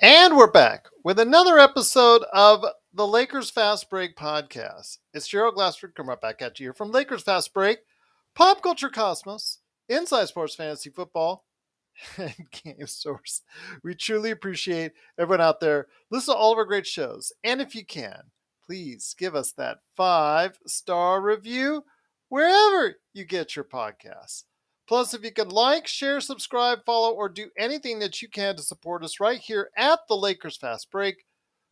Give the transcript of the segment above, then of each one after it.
And we're back with another episode of the Lakers Fast Break podcast. It's Gerald Glassford coming right back at you here from Lakers Fast Break, Pop Culture Cosmos, Inside Sports Fantasy Football, and Game Source. We truly appreciate everyone out there. Listen to all of our great shows. And if you can, please give us that 5-star review wherever you get your podcasts. Plus, if you can like, share, subscribe, follow, or do anything that you can to support us right here at the Lakers Fast Break,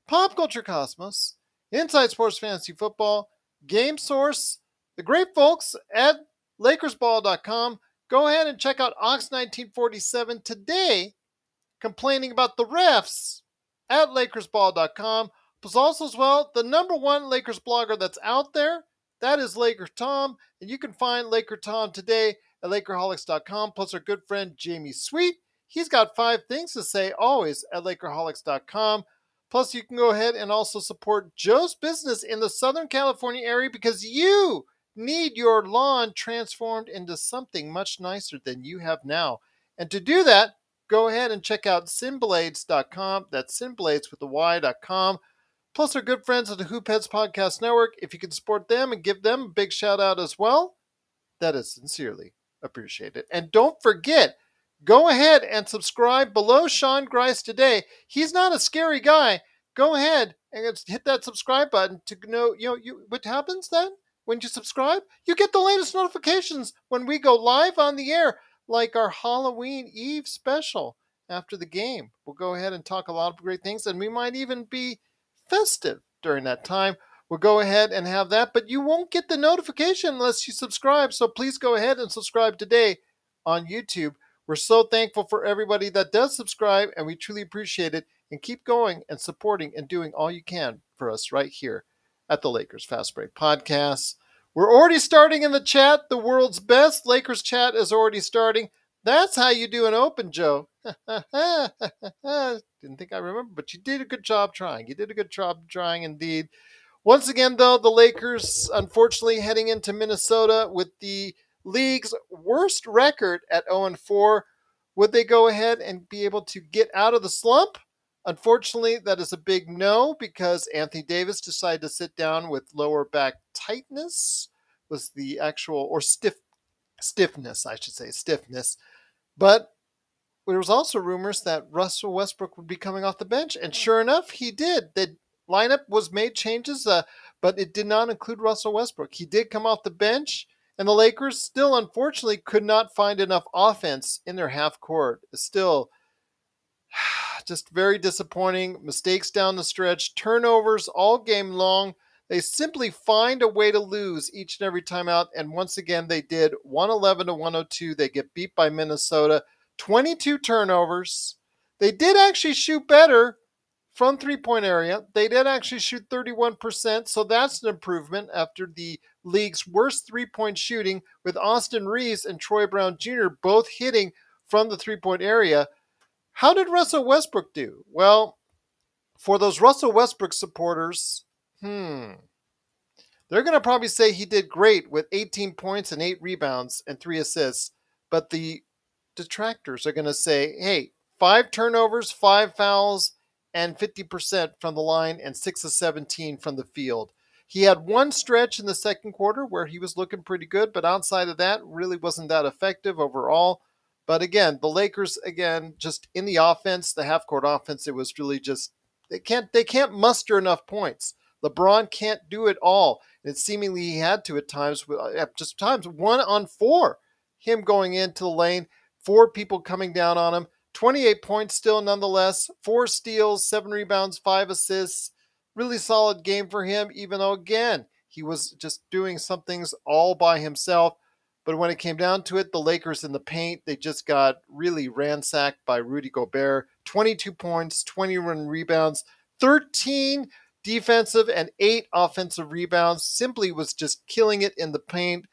Pop Culture Cosmos, Inside Sports Fantasy Football, Game Source, the great folks at LakersBall.com. Go ahead and check out Ox1947 today, complaining about the refs at LakersBall.com. Plus, also as well, the number one Lakers blogger that's out there, that is LakerTom, and you can find LakerTom today at Lakerholics.com. Plus, our good friend Jamie Sweet, he's got 5 things to say always at Lakerholics.com. Plus, you can go ahead and also support Joe's business in the Southern California area because you need your lawn transformed into something much nicer than you have now. And to do that, go ahead and check out Sinblades.com. That's Sinblades with the Y.com. Plus, our good friends at the Hoopheads Podcast Network. If you can support them and give them a big shout out as well, that is sincerely appreciated. And don't forget, go ahead and subscribe below Sean Grice today. He's not a scary guy. Go ahead and hit that subscribe button to know, what happens then when you subscribe? You get the latest notifications when we go live on the air, like our Halloween Eve special after the game. We'll go ahead and talk a lot of great things, and we might even be festive during that time. We'll go ahead and have that, but you won't get the notification unless you subscribe. So please go ahead and subscribe today on YouTube. We're so thankful for everybody that does subscribe, and we truly appreciate it. And keep going and supporting and doing all you can for us right here at the Lakers Fast Break Podcast. We're already starting in the chat. The world's best Lakers chat is already starting. That's how you do an open, Joe. Didn't think I remember, but you did a good job trying. You did a good job trying indeed. Once again, though, the Lakers, unfortunately, heading into Minnesota with the league's worst record at 0-4. Would they go ahead and be able to get out of the slump? Unfortunately, that is a big no because Anthony Davis decided to sit down with lower back tightness, was the actual, or stiffness, I should say, stiffness. But there was also rumors that Russell Westbrook would be coming off the bench, and sure enough, he did. The lineup was made changes, but it did not include Russell Westbrook. He did come off the bench, and the Lakers still, unfortunately, could not find enough offense in their half court. Still, just very disappointing. Mistakes down the stretch, turnovers all game long. They simply find a way to lose each and every time out, and once again, they did. 111-102. They get beat by Minnesota. 22 turnovers. They did actually shoot better from three-point area. They did actually shoot 31%, so that's an improvement after the league's worst three-point shooting with Austin Reeves and Troy Brown Jr. both hitting from the three-point area. How did Russell Westbrook do? Well, for those Russell Westbrook supporters, they're going to probably say he did great with 18 points and 8 rebounds and 3 assists, but the detractors are going to say, hey, 5 turnovers, 5 fouls, and 50% from the line and 6 of 17 from the field. He had one stretch in the second quarter where he was looking pretty good, but outside of that, really wasn't that effective overall. But again, the Lakers, just in the offense, the half-court offense, it was really just, they can't muster enough points. LeBron can't do it all. And seemingly he had to at times, 1-on-4, him going into the lane, 4 people coming down on him, 28 points still nonetheless, 4 steals, 7 rebounds, 5 assists. Really solid game for him, even though, again, he was just doing some things all by himself. But when it came down to it, the Lakers in the paint, they just got really ransacked by Rudy Gobert. 22 points, 21 rebounds, 13 defensive and 8 offensive rebounds. Simply was just killing it in the paint.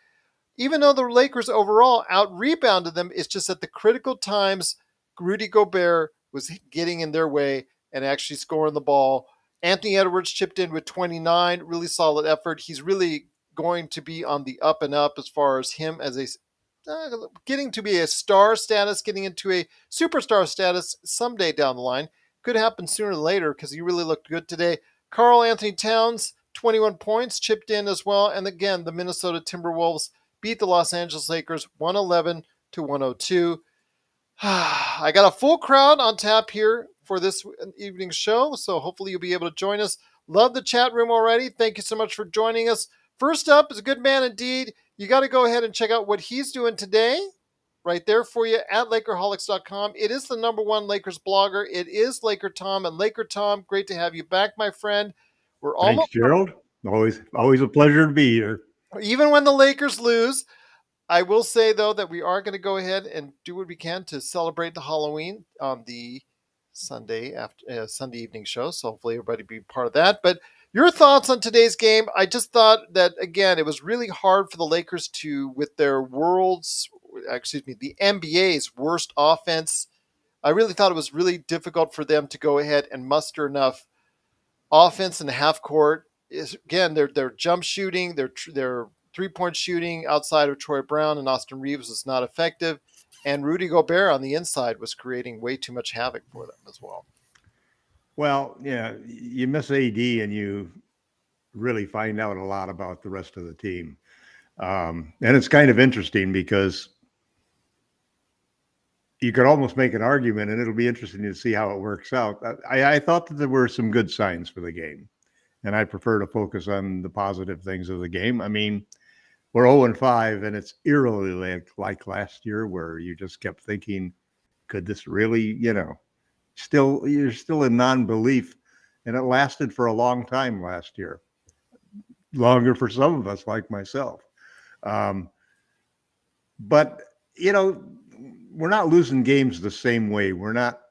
Even though the Lakers overall out-rebounded them, it's just at the critical times, Rudy Gobert was getting in their way and actually scoring the ball. Anthony Edwards chipped in with 29, really solid effort. He's really going to be on the up and up as far as him as a getting to be a star status, getting into a superstar status someday down the line. could happen sooner than later because he really looked good today. Karl Anthony Towns, 21 points, chipped in as well. And again, the Minnesota Timberwolves beat the Los Angeles Lakers 111-102. I got a full crowd on tap here for this evening's show, so hopefully you'll be able to join us. Love the chat room already. Thank you so much for joining us. First up is a good man indeed. You got to go ahead and check out what he's doing today. Right there for you at Lakerholics.com. It is the #1 Lakers blogger. It is LakerTom and LakerTom. Great to have you back, my friend. We're almost. Thanks, Gerald. Always a pleasure to be here. Even when the Lakers lose, I will say, though, that we are going to go ahead and do what we can to celebrate the Halloween on the Sunday evening show. So hopefully everybody be part of that. But your thoughts on today's game? I just thought that, again, it was really hard for the Lakers to, with their the NBA's worst offense. I really thought it was really difficult for them to go ahead and muster enough offense in the half court. Again, their jump shooting, their three-point shooting outside of Troy Brown and Austin Reeves was not effective. And Rudy Gobert on the inside was creating way too much havoc for them as well. Well, yeah, you miss AD and you really find out a lot about the rest of the team. And it's kind of interesting because you could almost make an argument, and it'll be interesting to see how it works out. I thought that there were some good signs for the game, and I prefer to focus on the positive things of the game. I mean, we're 0-5, and it's eerily like last year where you just kept thinking, could this really, you're still in non-belief, and it lasted for a long time last year, longer for some of us like myself. But, we're not losing games the same way. We're not,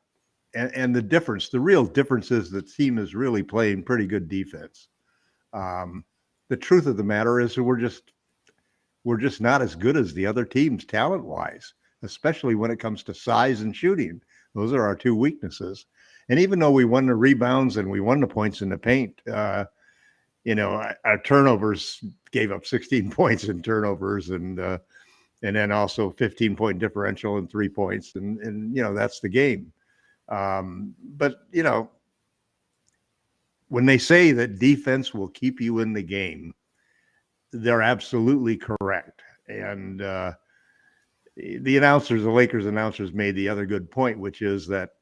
and the real difference is the team is really playing pretty good defense. The truth of the matter is we're just not as good as the other teams talent-wise, especially when it comes to size and shooting. Those are our two weaknesses. And even though we won the rebounds and we won the points in the paint, our turnovers gave up 16 points in turnovers and then also 15-point differential and 3 points. And that's the game. But, when they say that defense will keep you in the game, they're absolutely correct. And the Lakers announcers made the other good point, which is that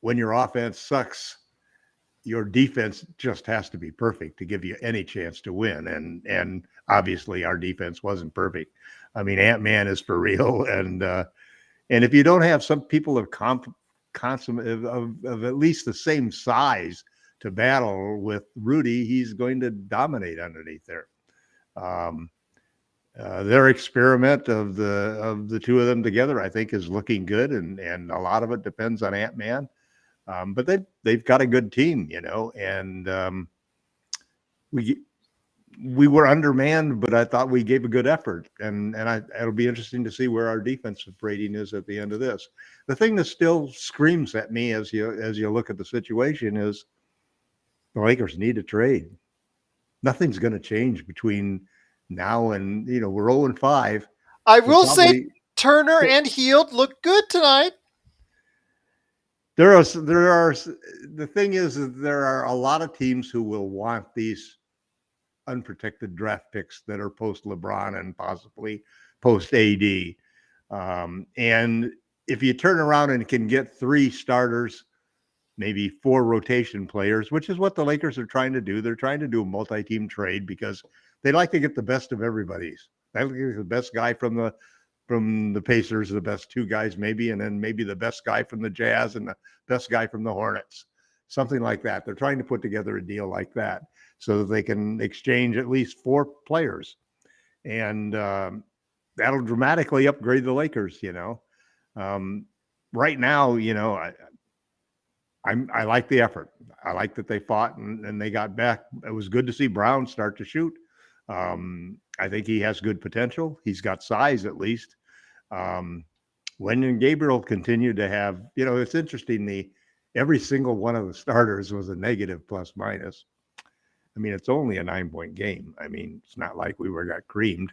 when your offense sucks, your defense just has to be perfect to give you any chance to win. And obviously our defense wasn't perfect. I mean, Ant-Man is for real. And if you don't have some people of at least the same size to battle with Rudy, he's going to dominate underneath there. Their experiment of the two of them together, I think, is looking good, and a lot of it depends on Ant-Man. But they've got a good team, and we were undermanned, but I thought we gave a good effort, and it'll be interesting to see where our defensive rating is at the end of this. The thing that still screams at me as you look at the situation is the Lakers need to trade. Nothing's going to change between now and we're 0-5. I will say Turner and Hield look good tonight. There are the thing is that there are a lot of teams who will want these unprotected draft picks that are post LeBron and possibly post AD. And if you turn around and can get 3 starters, maybe 4 rotation players, which is what the Lakers are trying to do. They're trying to do a multi-team trade because they like to get the best of everybody's. They like to get the best guy from the Pacers, the best 2 guys maybe, and then maybe the best guy from the Jazz and the best guy from the Hornets, something like that. They're trying to put together a deal like that so that they can exchange at least 4 players. And that'll dramatically upgrade the Lakers, Right now, I like the effort. I like that they fought and they got back. It was good to see Brown start to shoot. I think he has good potential. He's got size at least. When Gabriel continued to have, it's interesting. Every single one of the starters was a negative plus minus. I mean, it's only a 9-point game. I mean, it's not like we got creamed.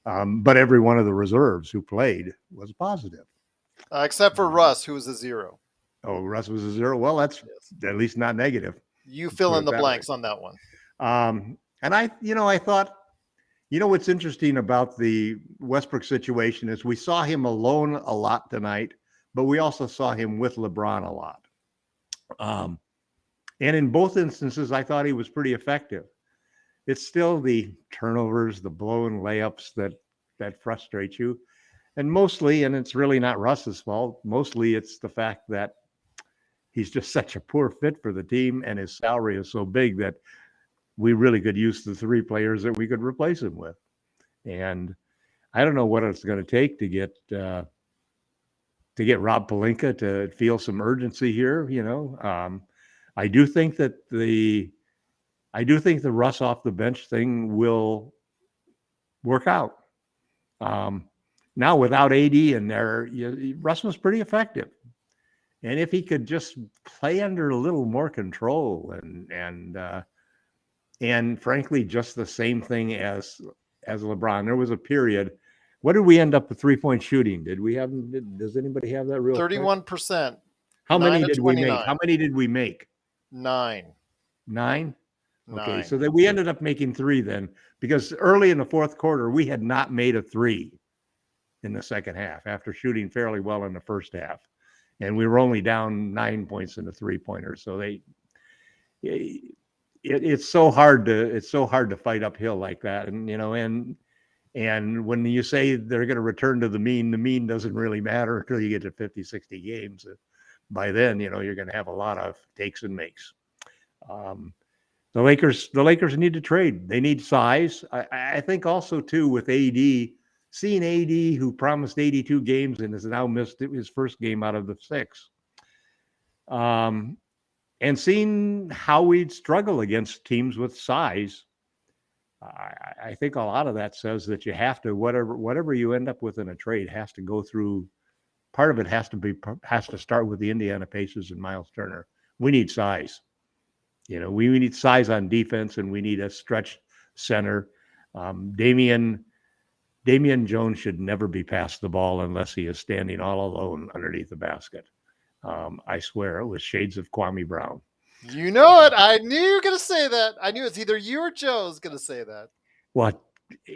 But every one of the reserves who played was positive. Except for Russ, who was a 0. Oh, Russ was a 0. Well, that's Yes. at least not negative. You Let's fill put in it the that way. blanks on that one. And I thought, what's interesting about the Westbrook situation is we saw him alone a lot tonight, but we also saw him with LeBron a lot. And in both instances, I thought he was pretty effective. It's still the turnovers, the blown layups that frustrate you. And mostly, and it's really not Russ's fault, mostly it's the fact that he's just such a poor fit for the team and his salary is so big that we really could use the 3 players that we could replace him with. And I don't know what it's going to take to get Rob Pelinka to feel some urgency here. I do think the Russ off the bench thing will work out. Now without AD in there, Russ was pretty effective, and if he could just play under a little more control and frankly, just the same thing as LeBron. There was a period. What did we end up with 3-point shooting? Does anybody have that real quick? 31%. How many 9 of did we make? 29. How many did we make? 9. 9? Okay, 9. so that we ended up making 3 then, because early in the fourth quarter, we had not made a 3 in the second half after shooting fairly well in the first half. And we were only down 9 points in the 3-pointer. So it's so hard to fight uphill like that. And when you say they're going to return to the mean doesn't really matter until you get to 50, 60 games. By then, you're going to have a lot of takes and makes. The Lakers need to trade. They need size. I think also too with AD, seeing AD who promised 82 games and has now missed his first game out of the 6. And seeing how we'd struggle against teams with size, I think a lot of that says that you have to, whatever you end up with in a trade has to go through. Part of it has to start with the Indiana Pacers and Miles Turner. We need size. We need size on defense, and we need a stretch center. Damian Jones should never be passed the ball unless he is standing all alone underneath the basket. I swear it was shades of Kwame Brown. You know it. I knew you were going to say that. I knew it's either you or Joe's going to say that. Well,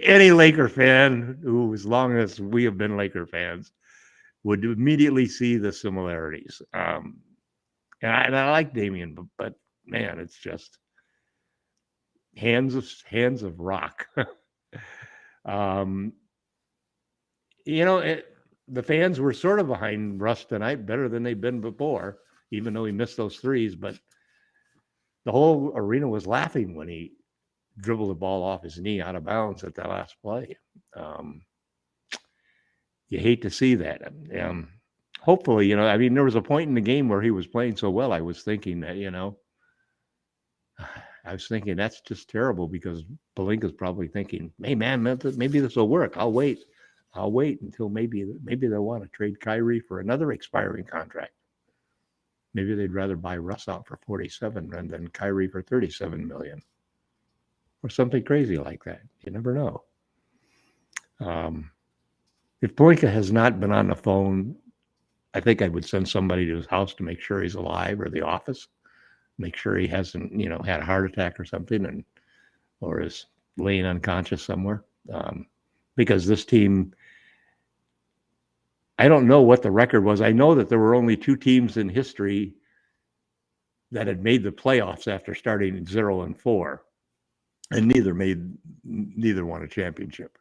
any Laker fan who, as long as we have been Laker fans, would immediately see the similarities. And I like Damian, but man, it's just hands of rock. The fans were sort of behind Russ tonight, better than they've been before, even though he missed those 3s. But the whole arena was laughing when he dribbled the ball off his knee out of bounds at that last play. You hate to see that. Hopefully, there was a point in the game where he was playing so well. I was thinking that, that's just terrible, because Pelinka's probably thinking, hey, man, maybe this will work. I'll wait until maybe they'll want to trade Kyrie for another expiring contract. Maybe they'd rather buy Russ out for 47 and then Kyrie for 37 million, or something crazy like that. You never know. If Pelinka has not been on the phone, I think I would send somebody to his house to make sure he's alive, or the office, make sure he hasn't, had a heart attack or something, or is laying unconscious somewhere. Because this team, I don't know what the record was. I know that there were only 2 teams in history that had made the playoffs after starting at 0-4, and neither won a championship.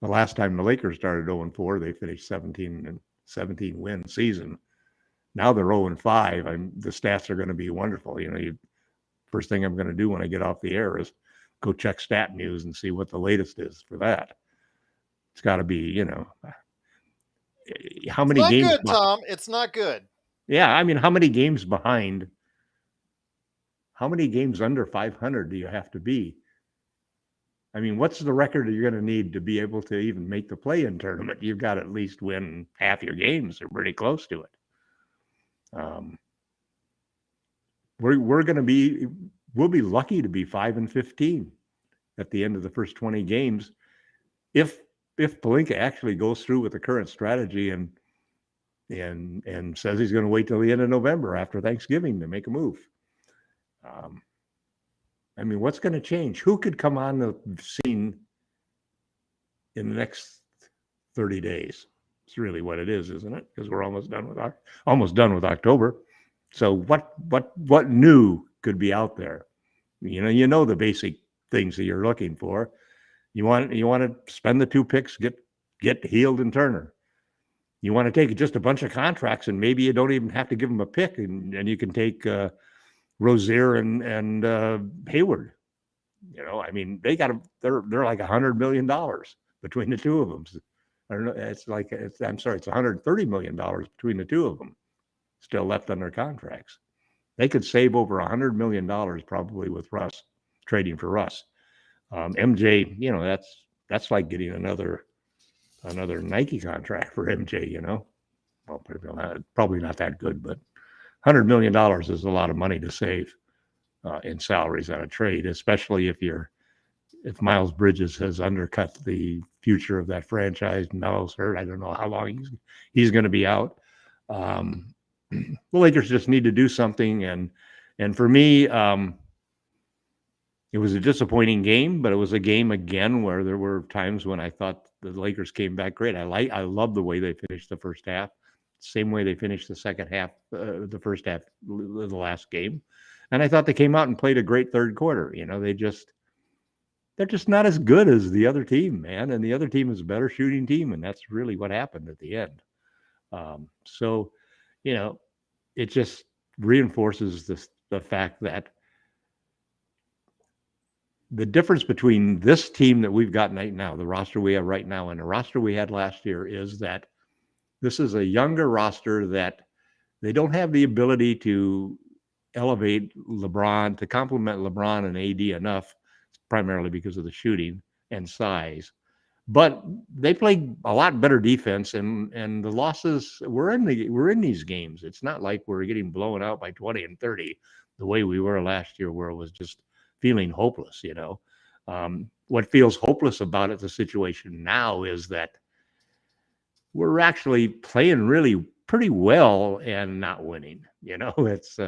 The last time the Lakers started 0-4, they finished 17 win season. Now they're 0-5. The stats are going to be wonderful. First thing I'm going to do when I get off the air is go check Stat News and see what the latest is for that. It's got to be, how many games? It's not good, Tom. It's not good. Yeah, how many games behind? How many games under 500 do you have to be? What's the record that you're going to need to be able to even make the play-in tournament? You've got to at least win half your games, or pretty close to it. We'll be lucky to be 5-15 at the end of the first 20 games, if Pelinka actually goes through with the current strategy and and says he's going to wait till the end of November after Thanksgiving to make a move. I mean, what's going to change? Who could come on the scene in the next 30 days? It's really what it is, isn't it? Because we're almost done with October. So what new could be out there? You know the basic things that you're looking for. You want to spend the 2 picks, get Heald and Turner. You want to take just a bunch of contracts, and maybe you don't even have to give them a pick, and you can take Rozier and Hayward. I mean, they're like $100 million between the two of them. I don't know. It's $130 million between the two of them still left on their contracts. They could save over $100 million probably with Russ, trading for Russ. MJ, that's like getting another Nike contract for MJ. Well, probably not that good, but $100 million is a lot of money to save in salaries on a trade, especially if Miles Bridges has undercut the future of that franchise. Melo's hurt. I don't know how long he's going to be out. The Lakers just need to do something, and for me, it was a disappointing game, but it was a game again where there were times when I thought the Lakers came back great. I love the way they finished the first half, same way they finished the second half, the first half of the last game, and I thought they came out and played a great third quarter. They're just not as good as the other team, man, and the other team is a better shooting team, and that's really what happened at the end. So, it just reinforces the fact that the difference between this team that we've got right now, the roster we have right now, and the roster we had last year is that this is a younger roster that they don't have the ability to elevate LeBron, to complement LeBron and AD enough, primarily because of the shooting and size. But they play a lot better defense, and the losses we're in these games. It's not like we're getting blown out by 20 and 30 the way we were last year, where it was just feeling hopeless. What feels hopeless about it, the situation now, is that we're actually playing really pretty well and not winning. It's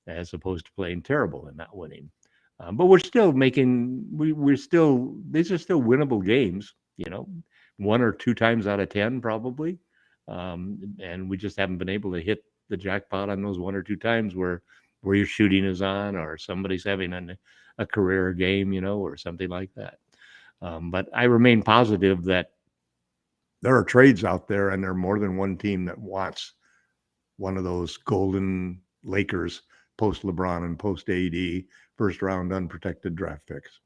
as opposed to playing terrible and not winning. But we're still these are still winnable games. 1 or 2 times out of 10 probably, and we just haven't been able to hit the jackpot on those 1 or 2 times where your shooting is on, or somebody's having a career game, or something like that. But I remain positive that there are trades out there, and there are more than one team that wants one of those golden Lakers post LeBron and post AD first round unprotected draft picks.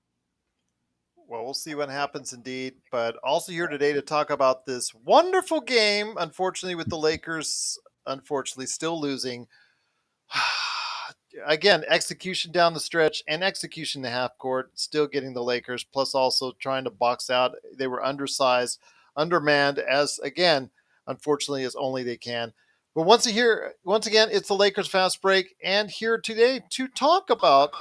Well, we'll see what happens indeed. But also here today to talk about this wonderful game, unfortunately, with the Lakers, still losing. Again, execution down the stretch and execution in the half court, still getting the Lakers, plus also trying to box out. They were undersized, undermanned, as again, unfortunately, as only they can. But once again, it's the Lakers Fast Break, and here today to talk about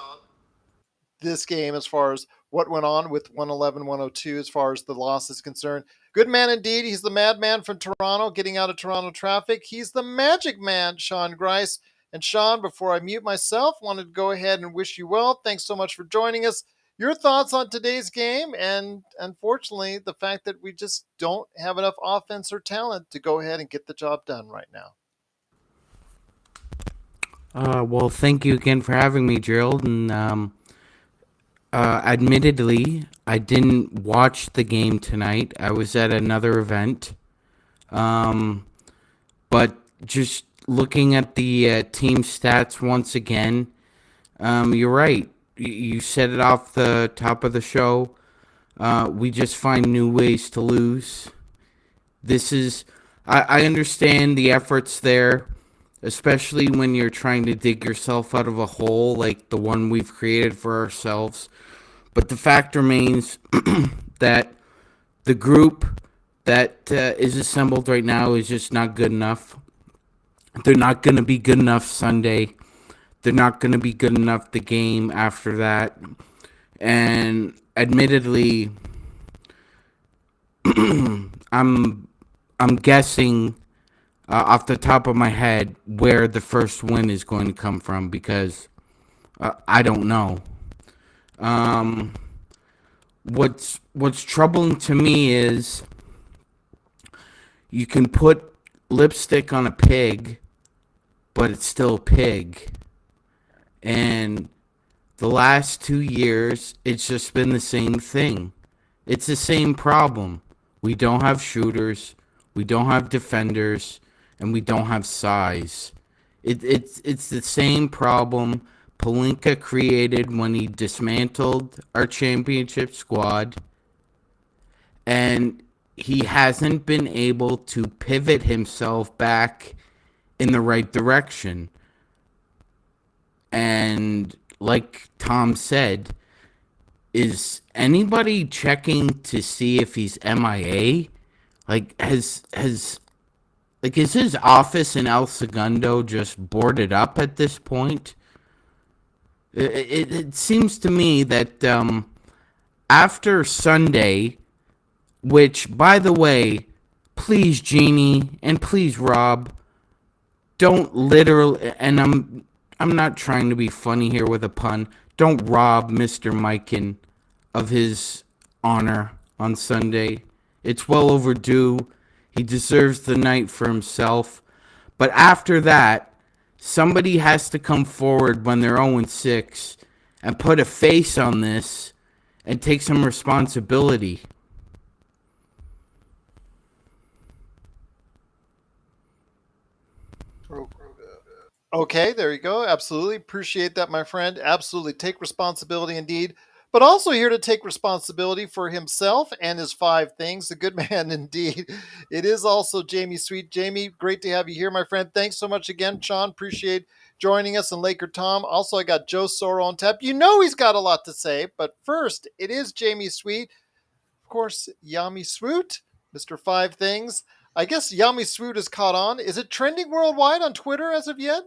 this game as far as what went on with 111-102 as far as the loss is concerned. Good man indeed. He's the madman from Toronto, getting out of Toronto traffic. He's the magic man, Sean Grice. And Sean, before I mute myself, wanted to go ahead and wish you well. Thanks so much for joining us. Your thoughts on today's game, and unfortunately, the fact that we just don't have enough offense or talent to go ahead and get the job done right now. Well, thank you again for having me, Gerald. And admittedly, I didn't watch the game tonight. I was at another event. But just looking at the team stats once again, you're right. You said it off the top of the show. We just find new ways to lose. I understand the efforts there, especially when you're trying to dig yourself out of a hole like the one we've created for ourselves. But the fact remains that the group that is assembled right now is just not good enough. They're not going to be good enough Sunday. They're not going to be good enough the game after that. And admittedly, I'm guessing off the top of my head where the first win is going to come from, because I don't know. What's troubling to me is you can put lipstick on a pig, but it's still a pig. And the last 2 years, it's just been the same thing. It's the same problem. We don't have shooters, we don't have defenders, and we don't have size. It's the same problem Pelinka created when he dismantled our championship squad, and he hasn't been able to pivot himself back in the right direction. And like Tom said, is anybody checking to see if he's MIA? Like, is his office in El Segundo just boarded up at this point? It seems to me that after Sunday, which, by the way, please, Jeannie, and please, Rob, don't literally, and I'm not trying to be funny here with a pun, don't rob Mr. Mikan of his honor on Sunday. It's well overdue. He deserves the night for himself. But after that, somebody has to come forward when they're 0-6 and put a face on this and take some responsibility. Okay, there you go. Absolutely. Appreciate that, my friend. Absolutely. Take responsibility indeed. But also here to take responsibility for himself and his 5 things. A good man indeed. It is also Jamie Sweet. Jamie, great to have you here, my friend. Thanks so much again, Sean. Appreciate joining us, and Laker Tom. Also, I got Joe Soro on tap. You know he's got a lot to say, but first, it is Jamie Sweet. Of course, Yami Swoot, Mr. 5 Things. I guess Yami Swoot is caught on. Is it trending worldwide on Twitter as of yet?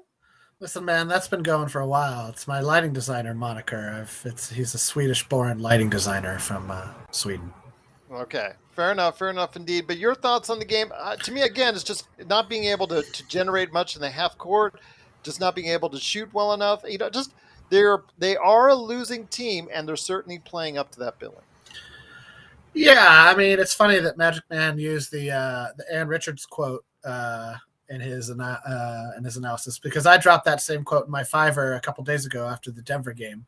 Listen, man, that's been going for a while. It's my lighting designer moniker. He's a Swedish-born lighting designer from Sweden. Okay, fair enough indeed. But your thoughts on the game? To me, again, it's just not being able to generate much in the half court, just not being able to shoot well enough. Just they are a losing team, and they're certainly playing up to that billing. Yeah, I mean, it's funny that MagicMan used the Ann Richards quote in his analysis, because I dropped that same quote in my Fiverr a couple days ago after the Denver game,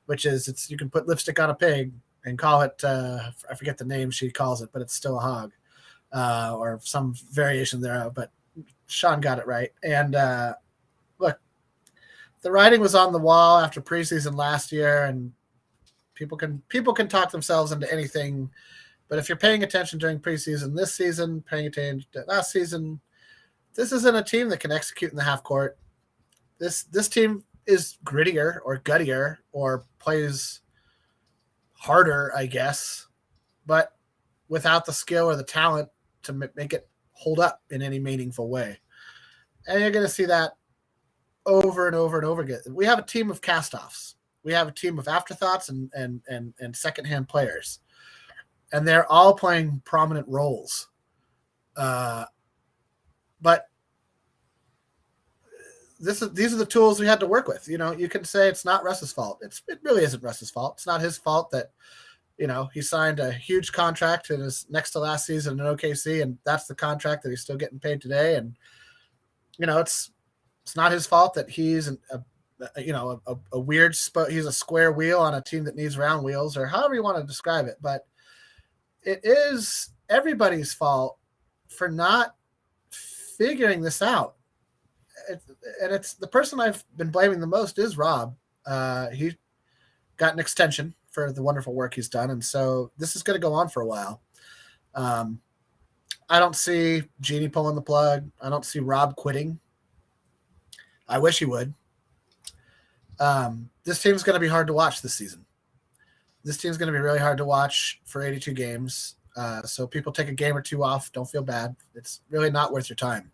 which is you can put lipstick on a pig and call it I forget the name she calls it, but it's still a hog or some variation thereof. But Sean got it right. And look, the writing was on the wall after preseason last year, and people can talk themselves into anything. But if you're paying attention during preseason this season, paying attention to last season, this isn't a team that can execute in the half court. This team is grittier or guttier or plays harder, I guess, but without the skill or the talent to make it hold up in any meaningful way. And you're going to see that over and over and over again. We have a team of cast-offs. We have a team of afterthoughts and secondhand players, and they're all playing prominent roles. But these are the tools we had to work with. You can say it's not Russ's fault. It really isn't Russ's fault. It's not his fault that, he signed a huge contract in his next to last season in OKC, and that's the contract that he's still getting paid today. And, it's not his fault that he's a weird spot. He's a square wheel on a team that needs round wheels, or however you want to describe it. But it is everybody's fault for not figuring this out. And it's the person I've been blaming the most is Rob. He got an extension for the wonderful work he's done, and so this is going to go on for a while. I don't see Jeannie pulling the plug. I don't see Rob quitting. I wish he would. This team's going to be hard to watch this season. This team's going to be really hard to watch for 82 games. So people take a game or two off. Don't feel bad. It's really not worth your time.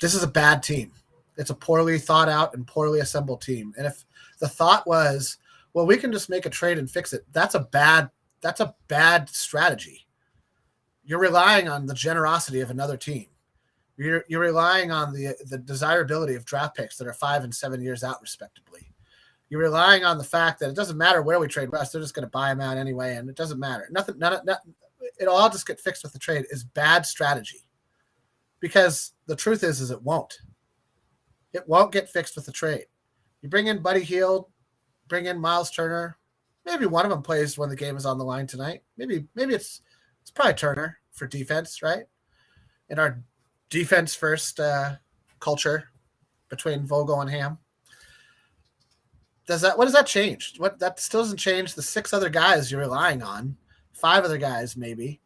This is a bad team. It's a poorly thought out and poorly assembled team. And if the thought was, well, we can just make a trade and fix it, that's a bad strategy. You're relying on the generosity of another team. You're relying on the desirability of draft picks that are 5 and 7 years out, respectively. You're relying on the fact that it doesn't matter where we trade Russ; they're just going to buy him out anyway, and it doesn't matter. It'll all just get fixed with the trade. Is bad strategy, because the truth is it won't. It won't get fixed with the trade. You bring in Buddy Hield, bring in Miles Turner. Maybe one of them plays when the game is on the line tonight. Maybe it's probably Turner for defense, right? In our defense first culture between Vogel and Ham. What does that change? That still doesn't change the 6 other guys you're relying on, 5 other guys maybe,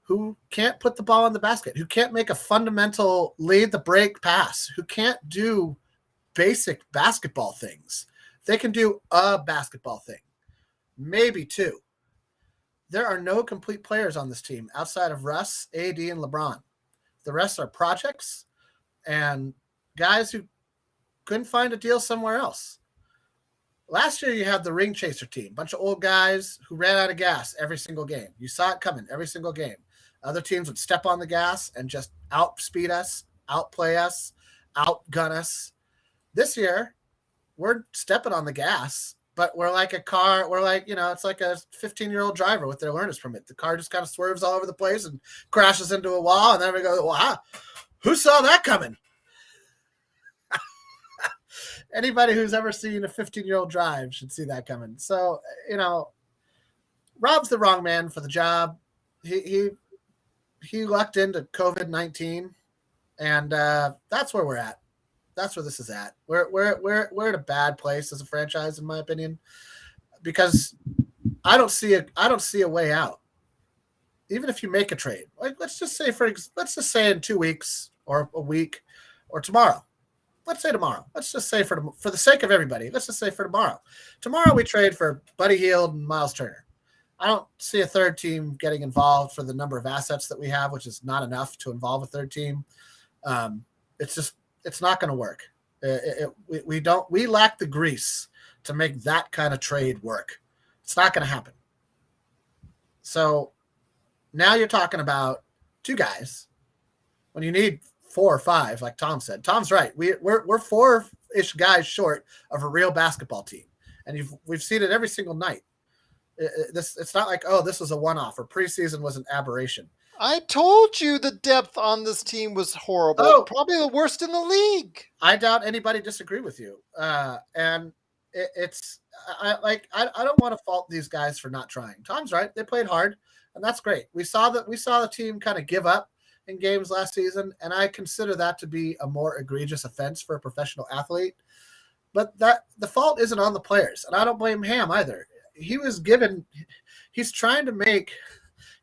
who can't put the ball in the basket, who can't make a fundamental lead the break pass, who can't do basic basketball things. They can do a basketball thing, maybe 2. There are no complete players on this team outside of Russ, AD, and LeBron. The rest are projects and guys who couldn't find a deal somewhere else. Last year, you had the ring chaser team, bunch of old guys who ran out of gas every single game. You saw it coming every single game. Other teams would step on the gas and just outspeed us, outplay us, outgun us. This year, we're stepping on the gas, but we're like a car. We're like, it's like a 15-year-old driver with their learner's permit. The car just kind of swerves all over the place and crashes into a wall. And then we go, wow, who saw that coming? Anybody who's ever seen a 15-year-old drive should see that coming. So, Rob's the wrong man for the job. He lucked into COVID-19, and that's where we're at. That's where this is at. We're at a bad place as a franchise, in my opinion, because I don't see a way out. Even if you make a trade, like let's just say in 2 weeks or a week or tomorrow. Let's say tomorrow. Let's just say for the sake of everybody, let's just say for tomorrow. Tomorrow we trade for Buddy Hield and Miles Turner. I don't see a third team getting involved for the number of assets that we have, which is not enough to involve a third team. It's not going to work. We lack the grease to make that kind of trade work. It's not going to happen. So now you're talking about 2 guys when you need 4 or 5, like Tom said. Tom's right. We're 4-ish guys short of a real basketball team, and we've seen it every single night. It's not like, this was a one-off or preseason was an aberration. I told you the depth on this team was horrible. Probably the worst in the league. I doubt anybody disagree with you. And I don't want to fault these guys for not trying. Tom's right. They played hard, and that's great. We saw the team kind of give up in games last season, and I consider that to be a more egregious offense for a professional athlete. But the fault isn't on the players, and I don't blame Ham either. He's trying to make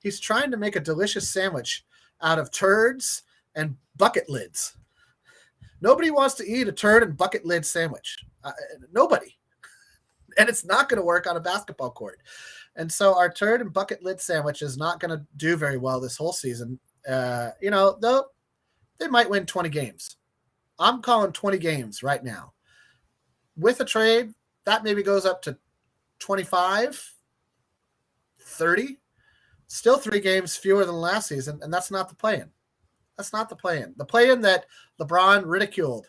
a delicious sandwich out of turds and bucket lids. Nobody wants to eat a turd and bucket lid sandwich. Nobody. And it's not going to work on a basketball court. And so our turd and bucket lid sandwich is not going to do very well this whole season. Though they might win 20 games. I'm calling 20 games right now. With a trade, that maybe goes up to 25, 30. Still 3 games fewer than last season, and that's not the play-in. That's not the play-in. The play-in that LeBron ridiculed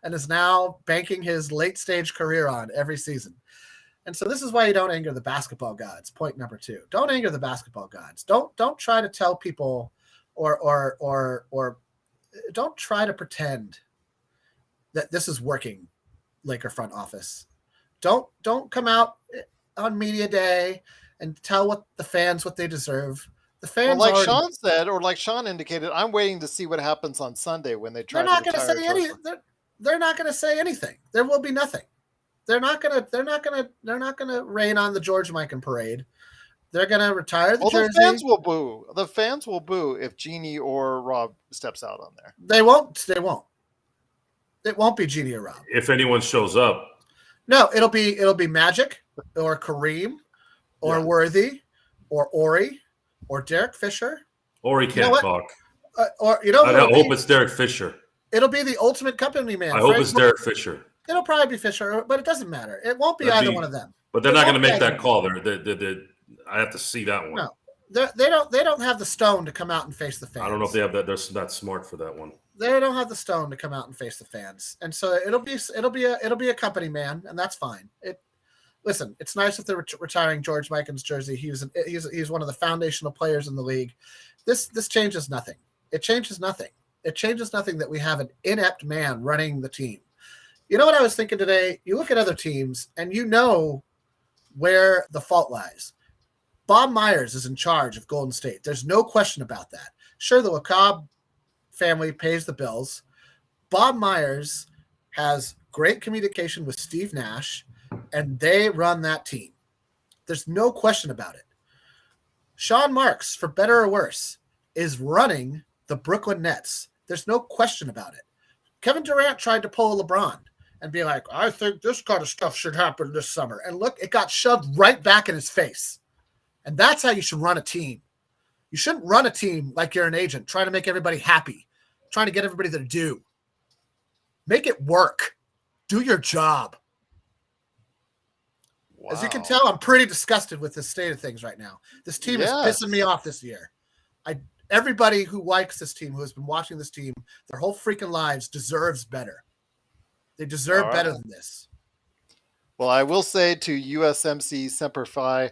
and is now banking his late-stage career on every season. And so this is why you don't anger the basketball gods. Point number 2. Don't anger the basketball gods. Don't try to tell people or don't try to pretend that this is working, Laker front office. Don't come out on media day and tell the fans what they deserve. The fans, well, like Sean said, or like Sean indicated, I'm waiting to see what happens on Sunday when they try. They're not going to say anything. They're not going to say anything. There will be nothing. They're not going to rain on the George Mikan parade. They're going to retire the jersey. The fans will boo. The fans will boo if Jeannie or Rob steps out on there. They won't. It won't be Jeannie or Rob. If anyone shows up. No, it'll be Magic or Kareem or Worthy or Ori or Derek Fisher. Ori can't talk. I hope it's Derek Fisher. It'll be the ultimate company man. I hope it's Derek Fisher. It'll probably be Fisher, but it doesn't matter. It won't be either one of them. But they're not going to make that call. I have to see that one. No, they don't have the stone to come out and face the fans. I don't know if they have that. They're not smart for that one. They don't have the stone to come out and face the fans, and so it'll be a company man, and that's fine. Listen, it's nice that they're retiring George Mikan's jersey. He's one of the foundational players in the league. This changes nothing. It changes nothing. It changes nothing that we have an inept man running the team. You know what I was thinking today? You look at other teams, and you know where the fault lies. Bob Myers is in charge of Golden State. There's no question about that. Sure, the LaCobb family pays the bills. Bob Myers has great communication with Steve Nash, and they run that team. There's no question about it. Sean Marks, for better or worse, is running the Brooklyn Nets. There's no question about it. Kevin Durant tried to pull a LeBron and be like, I think this kind of stuff should happen this summer. And look, it got shoved right back in his face. And that's how you should run a team. You shouldn't run a team like you're an agent, trying to make everybody happy, trying to get everybody their due. Make it work. Do your job. Wow. As you can tell, I'm pretty disgusted with the state of things right now. This team is pissing me off this year. Everybody who likes this team, who has been watching this team their whole freaking lives, deserves better. They deserve better than this. Well, I will say to USMC Semper Fi,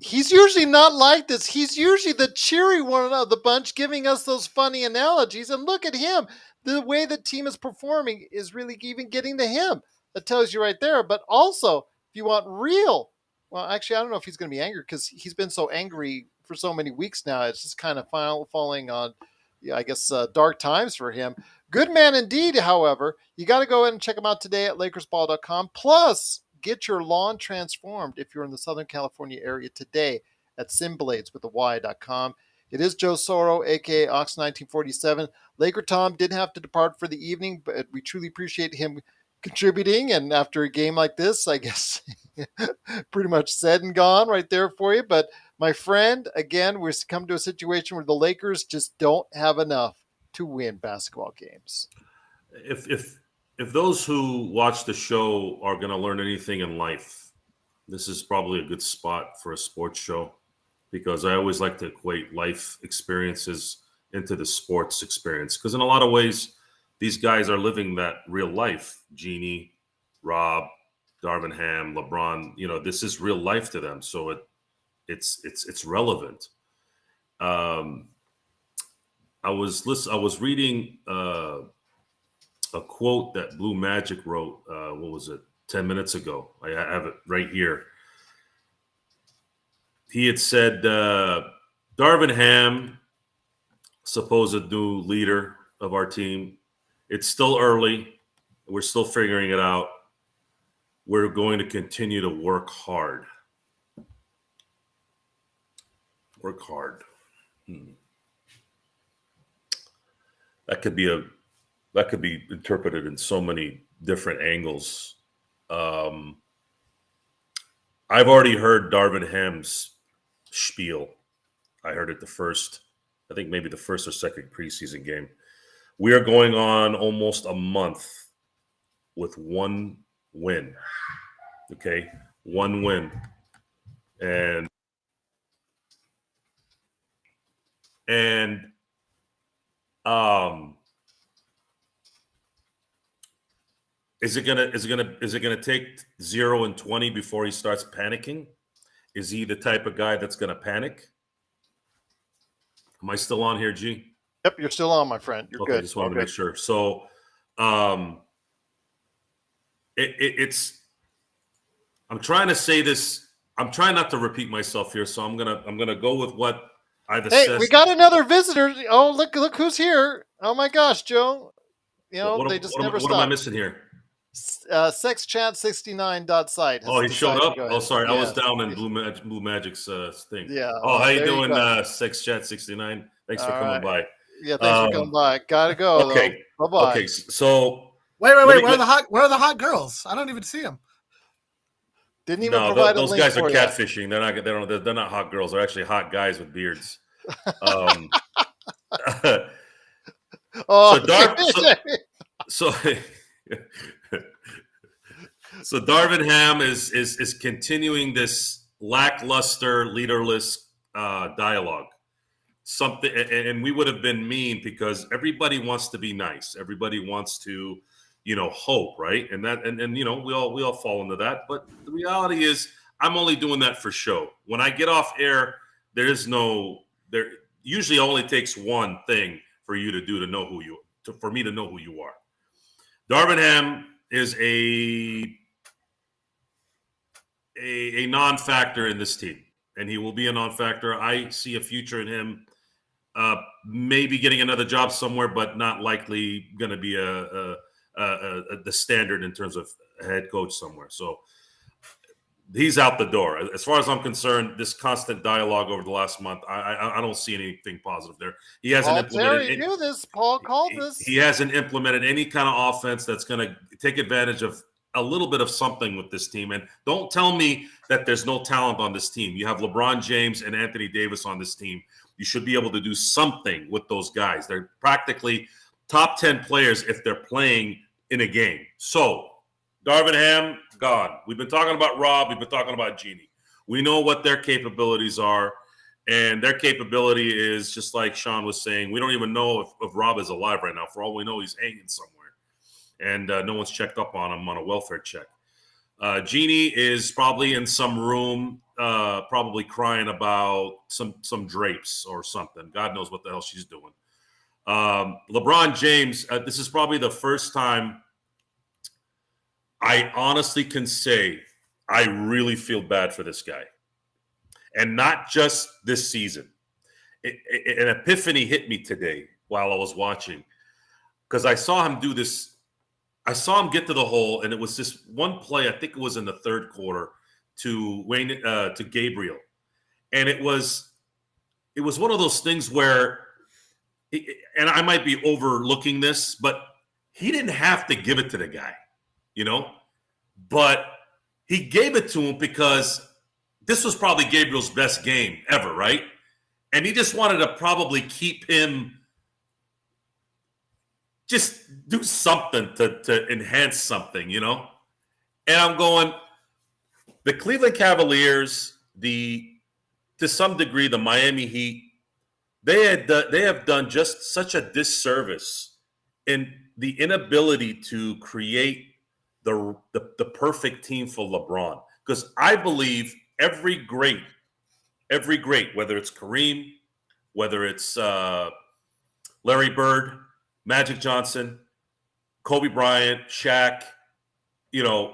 he's usually not like this. He's usually the cheery one of the bunch, giving us those funny analogies. And look at him. The way the team is performing is really even getting to him. That tells you right there. But also, if you want real, well, actually, I don't know if he's going to be angry because he's been so angry for so many weeks now. It's just kind of falling on, I guess, dark times for him. Good man indeed, however. You got to go ahead and check him out today at LakersBall.com. Plus, get your lawn transformed if you're in the Southern California area today at Simblades with the Y.com. It is Joe Soro, a.k.a. Ox1947. Laker Tom did have to depart for the evening, but we truly appreciate him contributing. And after a game like this, I guess pretty much said and gone right there for you. But my friend, again, we're come to a situation where the Lakers just don't have enough to win basketball games. If those who watch the show are going to learn anything in life, this is probably a good spot for a sports show, because I always like to equate life experiences into the sports experience. Because in a lot of ways, these guys are living that real life. Jeannie, Rob, Darvin Ham, LeBron, this is real life to them. So it's relevant. I was reading a quote that Blue Magic wrote. What was it? 10 minutes ago. I have it right here. He had said, Darvin Ham, supposed new leader of our team, it's still early. We're still figuring it out. We're going to continue to work hard. Work hard. That could be interpreted in so many different angles. I've already heard Darvin Ham's spiel. I heard it maybe the first or second preseason game. We are going on almost a month with one win. Okay, one win. And is it gonna take 0 and 20 before he starts panicking? Is he the type of guy that's gonna panic? Am I still on here, G? Yep, you're still on, my friend. You're good. I just wanted to make sure. So, it's. I'm trying to say this. I'm trying not to repeat myself here, so I'm gonna go with what I've assessed. Hey, we got another visitor. Oh, look who's here! Oh my gosh, Joe. They just never stop. What am I missing here? Sexchat69.site. Oh, he showed up. Oh, sorry, I was down in Blue Magic's thing. Yeah. Oh, how you doing, Sexchat69? Thanks for coming by. Yeah, thanks for coming by. Gotta go. Okay. Bye bye. Okay. So wait. Where are the hot girls? I don't even see them. Didn't even provide a link. Those guys are for catfishing. They're not hot girls. They're actually hot guys with beards. So Darvin Ham is continuing this lackluster, leaderless dialogue. something, and we would have been mean because everybody wants to be nice. Everybody wants to, hope, right? And we all fall into that. But the reality is, I'm only doing that for show. When I get off air, there usually only takes one thing for you to do to know for me to know who you are. Darvin Ham is a non-factor in this team, and he will be a non-factor. I see a future in him, maybe getting another job somewhere, but not likely going to be the standard in terms of a head coach somewhere. So he's out the door. As far as I'm concerned, this constant dialogue over the last month, I don't see anything positive there. He hasn't implemented. Knew this. Paul called this. He hasn't implemented any kind of offense that's going to take advantage of a little bit of something with this team. And don't tell me that there's no talent on this team. You have LeBron James and Anthony Davis on this team. You should be able to do something with those guys. They're practically top 10 players if they're playing in a game. So Darvin Ham, gone. We've been talking about Rob. We've been talking about Jeannie. We know what their capabilities are. And their capability is, just like Sean was saying, we don't even know if Rob is alive right now. For all we know, he's hanging somewhere. And no one's checked up on him on a welfare check. Jeannie is probably in some room, probably crying about some drapes or something. God knows what the hell she's doing. LeBron James, this is probably the first time I honestly can say I really feel bad for this guy. And not just this season. An epiphany hit me today while I was watching, because I saw him do this. I saw him get to the hole, and it was this one play. I think it was in the third quarter to Gabriel, and it was one of those things where, and I might be overlooking this, but he didn't have to give it to the guy, but he gave it to him because this was probably Gabriel's best game ever, right? And he just wanted to probably keep him. Just do something to enhance something, And I'm going, the Cleveland Cavaliers, to some degree, the Miami Heat, they have done just such a disservice in the inability to create the perfect team for LeBron. Because I believe every great, whether it's Kareem, whether it's Larry Bird, Magic Johnson, Kobe Bryant, Shaq, Tim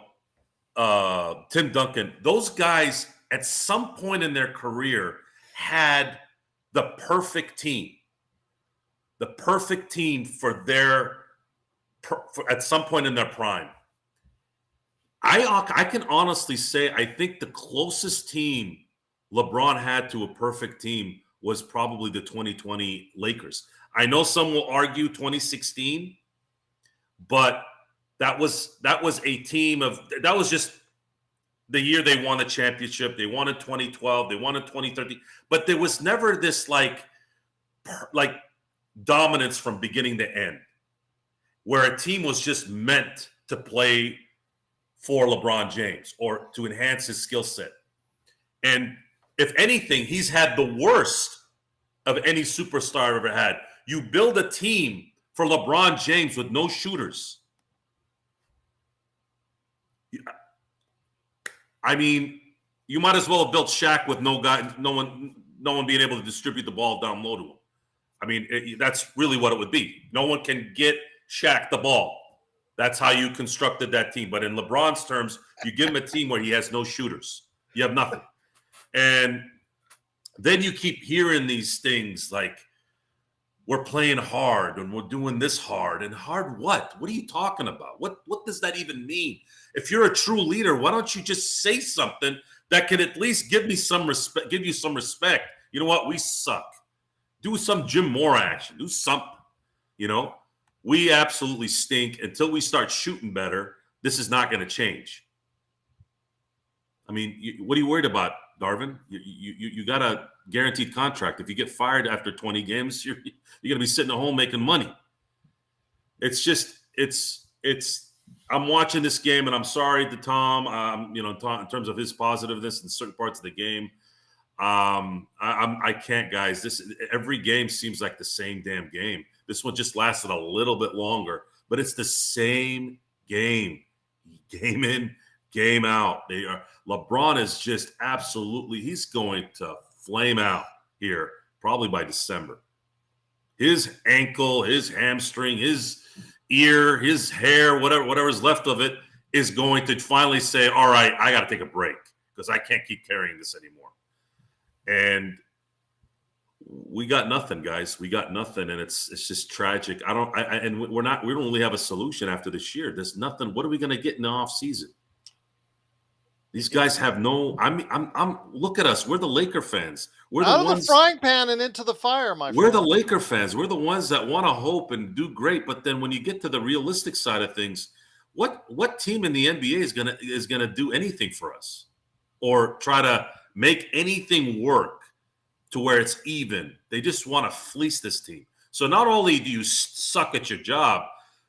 Duncan, those guys at some point in their career had the perfect team for at some point in their prime. I can honestly say I think the closest team LeBron had to a perfect team was probably the 2020 Lakers. I know some will argue 2016, but that was a team that was just the year they won the championship. They won in 2012, they won in 2013, but there was never this like dominance from beginning to end, where a team was just meant to play for LeBron James or to enhance his skill set. And if anything, he's had the worst of any superstar I've ever had. You build a team for LeBron James with no shooters. I mean, you might as well have built Shaq with no one being able to distribute the ball down low to him. I mean, that's really what it would be. No one can get Shaq the ball. That's how you constructed that team. But in LeBron's terms, you give him a team where he has no shooters. You have nothing. And then you keep hearing these things like, we're playing hard and we're doing this hard. And hard what? What are you talking about? What does that even mean? If you're a true leader, why don't you just say something that can at least give you some respect? You know what? We suck. Do some Jim Moore action. Do something. We absolutely stink. Until we start shooting better, this is not going to change. I mean, what are you worried about, Darvin? You got a guaranteed contract. If you get fired after 20 games, you're going to be sitting at home making money. It's just, I'm watching this game, and I'm sorry to Tom, in terms of his positiveness in certain parts of the game. I can't, guys. Every game seems like the same damn game. This one just lasted a little bit longer, but it's the same game, game in, game out. LeBron is just absolutely. He's going to flame out here probably by December. His ankle, his hamstring, his ear, his hair, whatever's left of it is going to finally say, all right, I got to take a break because I can't keep carrying this anymore. And we got nothing, guys. We got nothing, and it's just tragic. We don't really have a solution after this year. There's nothing. What are we going to get in the off season? These guys have no. I'm. Look at us. We're the Laker fans. We're out of the frying pan and into the fire, my friend. We're the Laker fans. We're the ones that want to hope and do great. But then when you get to the realistic side of things, what team in the NBA is gonna do anything for us, or try to make anything work to where it's even? They just want to fleece this team. So not only do you suck at your job,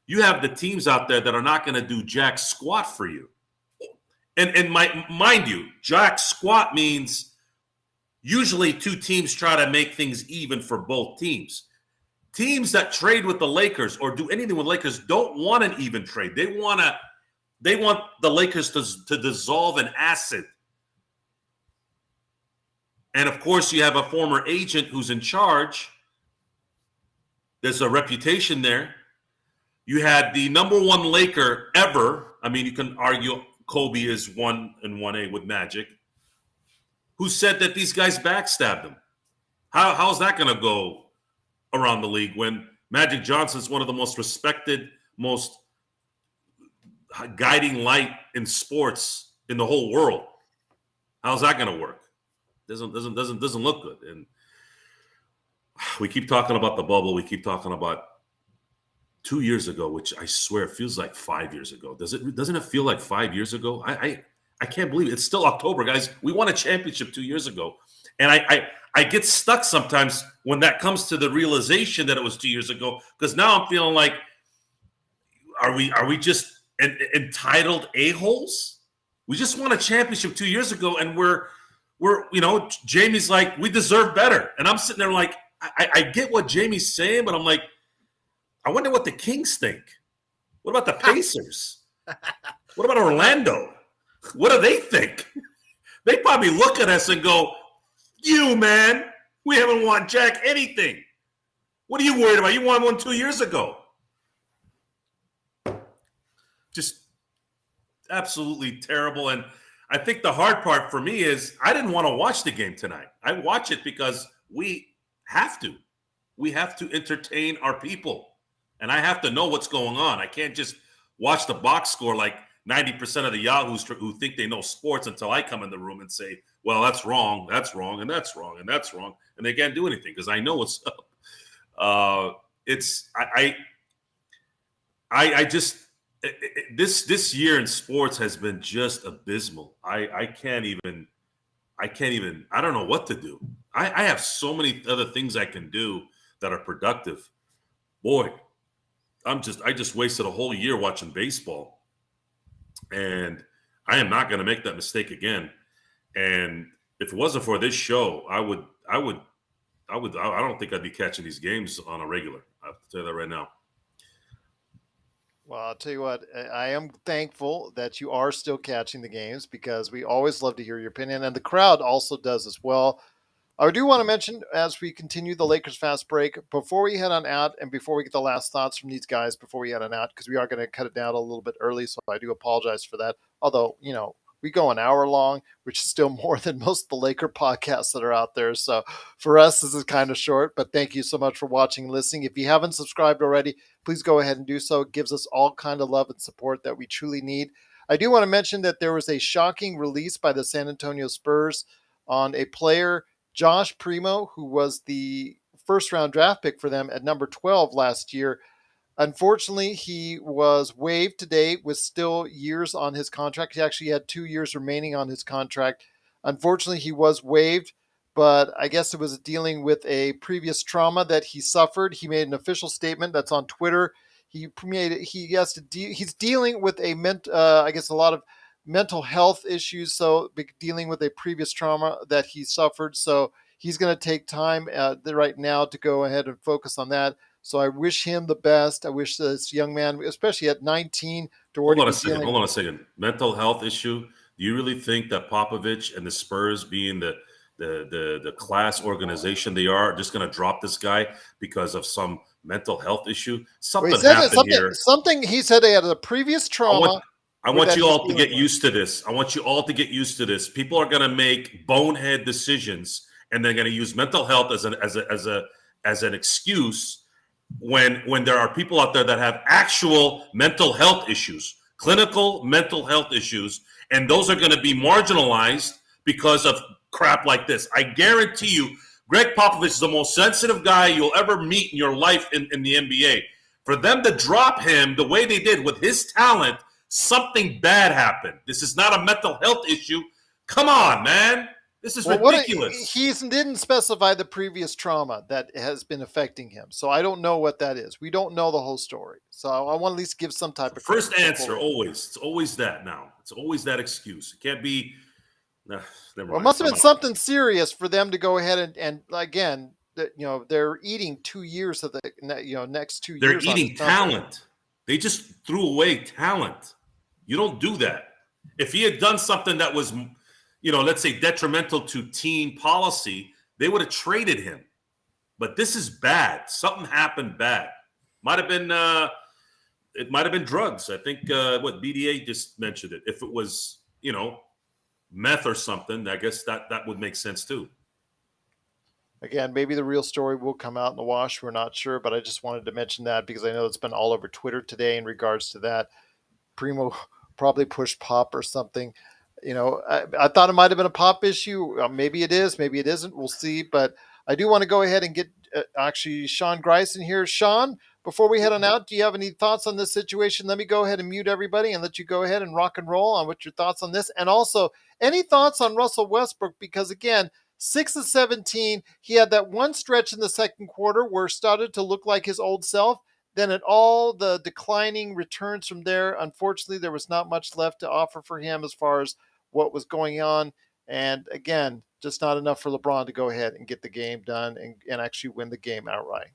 you have the teams out there that are not going to do jack squat for you. And mind you, jack squat means usually two teams try to make things even for both teams. Teams that trade with the Lakers or do anything with Lakers don't want an even trade. They want the Lakers to dissolve an asset. And of course, you have a former agent who's in charge. There's a reputation there. You had the number one Laker ever. I mean, you can argue Kobe is 1 and 1A with Magic, who said that these guys backstabbed him. How's that going to go around the league when Magic Johnson's one of the most respected, most guiding light in sports in the whole world? How's that going to work? Doesn't look good. And we keep talking about the bubble. We keep talking about 2 years ago, which I swear feels like 5 years ago. Doesn't it feel like 5 years ago? I can't believe it. It's still October, guys. We won a championship 2 years ago. And I get stuck sometimes when that comes to the realization that it was 2 years ago, because now I'm feeling like, are we just entitled a-holes? We just won a championship 2 years ago, and we're Jamie's like, we deserve better. And I'm sitting there like, I get what Jamie's saying, but I'm like, I wonder what the Kings think. What about the Pacers? What about Orlando? What do they think? They probably look at us and go, you, man, we haven't won jack anything. What are you worried about? You won one 2 years ago. Just absolutely terrible. And I think the hard part for me is I didn't want to watch the game tonight. I watch it because we have to. We have to entertain our people. And I have to know what's going on. I can't just watch the box score like 90% of the yahoos who think they know sports until I come in the room and say, well, that's wrong, and that's wrong, and that's wrong. And they can't do anything because I know what's up. This year in sports has been just abysmal. I can't even, I don't know what to do. I have so many other things I can do that are productive. Boy, I just wasted a whole year watching baseball, and I am not going to make that mistake again. And if it wasn't for this show, I don't think I'd be catching these games on a regular. I have to tell you that right now. Well, I'll tell you what, I am thankful that you are still catching the games because we always love to hear your opinion, and the crowd also does as well. I do want to mention, as we continue the Lakers Fast Break, before we head on out and before we get the last thoughts from these guys before we head on out, because we are going to cut it down a little bit early, so I do apologize for that. Although, we go an hour long, which is still more than most of the Laker podcasts that are out there. So for us, this is kind of short, but thank you so much for watching and listening. If you haven't subscribed already, please go ahead and do so. It gives us all kind of love and support that we truly need. I do want to mention that there was a shocking release by the San Antonio Spurs on a player, Josh Primo, who was the first-round draft pick for them at number 12 last year. Unfortunately, he was waived today with still years on his contract. He actually had 2 years remaining on his contract. Unfortunately, he was waived, but I guess it was dealing with a previous trauma that he suffered. He made an official statement that's on Twitter. He's dealing with a lot of mental health issues, so dealing with a previous trauma that he suffered. So he's going to take time right now to go ahead and focus on that. So I wish him the best. I wish this young man, especially at 19, to already Hold on a be second. dealing. Hold on a second. Mental health issue. Do you really think that Popovich and the Spurs, being the class organization they are, just going to drop this guy because of some mental health issue? Well, Something he said happened here. something. He said he had a previous trauma. I want that you he's all to dealing get with. used to this. I want you all to get used to this. People are going to make bonehead decisions, and they're going to use mental health as an excuse when there are people out there that have actual mental health issues, clinical mental health issues, and those are going to be marginalized because of crap like this. I guarantee you, Greg Popovich is the most sensitive guy you'll ever meet in your life in the NBA. For them to drop him the way they did with his talent, something bad happened. This is not a mental health issue. Come on, man. This is ridiculous. He didn't specify the previous trauma that has been affecting him, so I don't know what that is. We don't know the whole story, so I want to at least give some type of first answer. Always, it's always that. Now, it's always that excuse. It can't be. Nah, never Well, it mind. must have been something serious for them to go ahead and again, they're eating 2 years of the next 2 They're years. eating talent. They just threw away talent. You don't do that. If he had done something that was, let's say detrimental to team policy, they would have traded him. But this is bad. Something happened bad. Might have been it might have been drugs. I think what BDA just mentioned it. If it was, meth or something, I guess that would make sense too. Again, maybe the real story will come out in the wash. We're not sure, but I just wanted to mention that because I know it's been all over Twitter today in regards to that. Primo probably pushed Pop or something. I thought it might have been a Pop issue. Maybe it is, maybe it isn't. We'll see. But I do want to go ahead and get actually Sean Grice in here. Sean, before we head on out, do you have any thoughts on this situation? Let me go ahead and mute everybody and let you go ahead and rock and roll on what your thoughts on this. And also, any thoughts on Russell Westbrook? Because again, 6 of 17, he had that one stretch in the second quarter where it started to look like his old self. Then at all the declining returns from there, unfortunately, there was not much left to offer for him as far as what was going on. And again, just not enough for LeBron to go ahead and get the game done and actually win the game outright.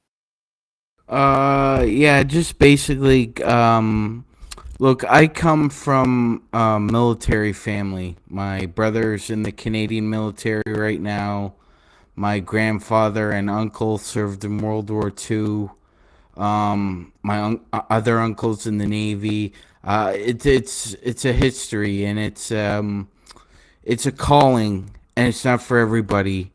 Yeah, just basically, look, I come from a military family. My brother's in the Canadian military right now. My grandfather and uncle served in World War II. My other uncle's in the Navy. It's a history, and it's a calling, and it's not for everybody.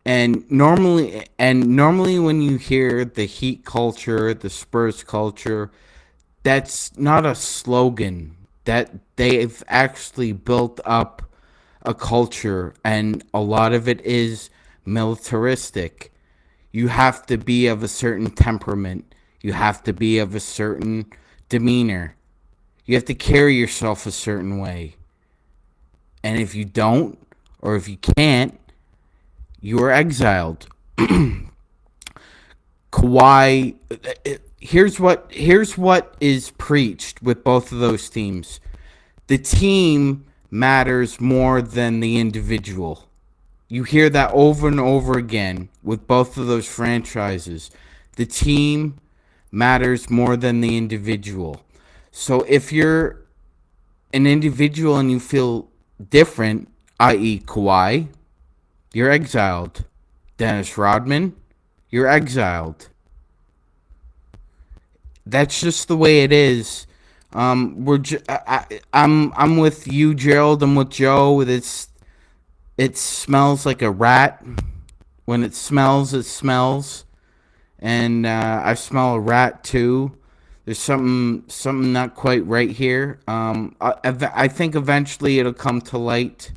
And normally when you hear the Heat culture, the Spurs culture, that's not a slogan. That they've actually built up a culture, and a lot of it is militaristic. You have to be of a certain temperament. You have to be of a certain demeanor. You have to carry yourself a certain way. And if you don't, or if you can't, you are exiled. Kawhi, here's what is preached with both of those teams. The team matters more than the individual. You hear that over and over again with both of those franchises. The team matters more than the individual. So if you're an individual and you feel different, i.e. Kawhi, you're exiled. Dennis Rodman, you're exiled. That's just the way it is. I'm with you, Gerald. I'm with Joe. It smells like a rat. When it smells, and I smell a rat too. There's something not quite right here. I think eventually it'll come to light.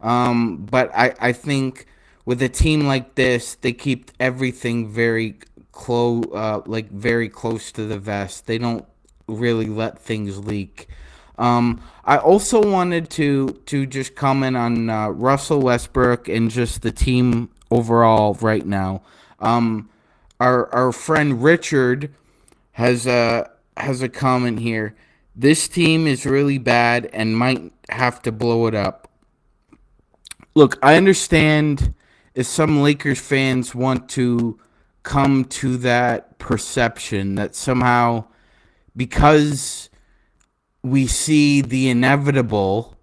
But I think with a team like this, they keep everything very close, very close to the vest. They don't really let things leak. I also wanted to just comment on Russell Westbrook and just the team overall right now. Our friend Richard has a comment here. This team is really bad and might have to blow it up. Look, I understand if some Lakers fans want to come to that perception that somehow because we see the inevitable,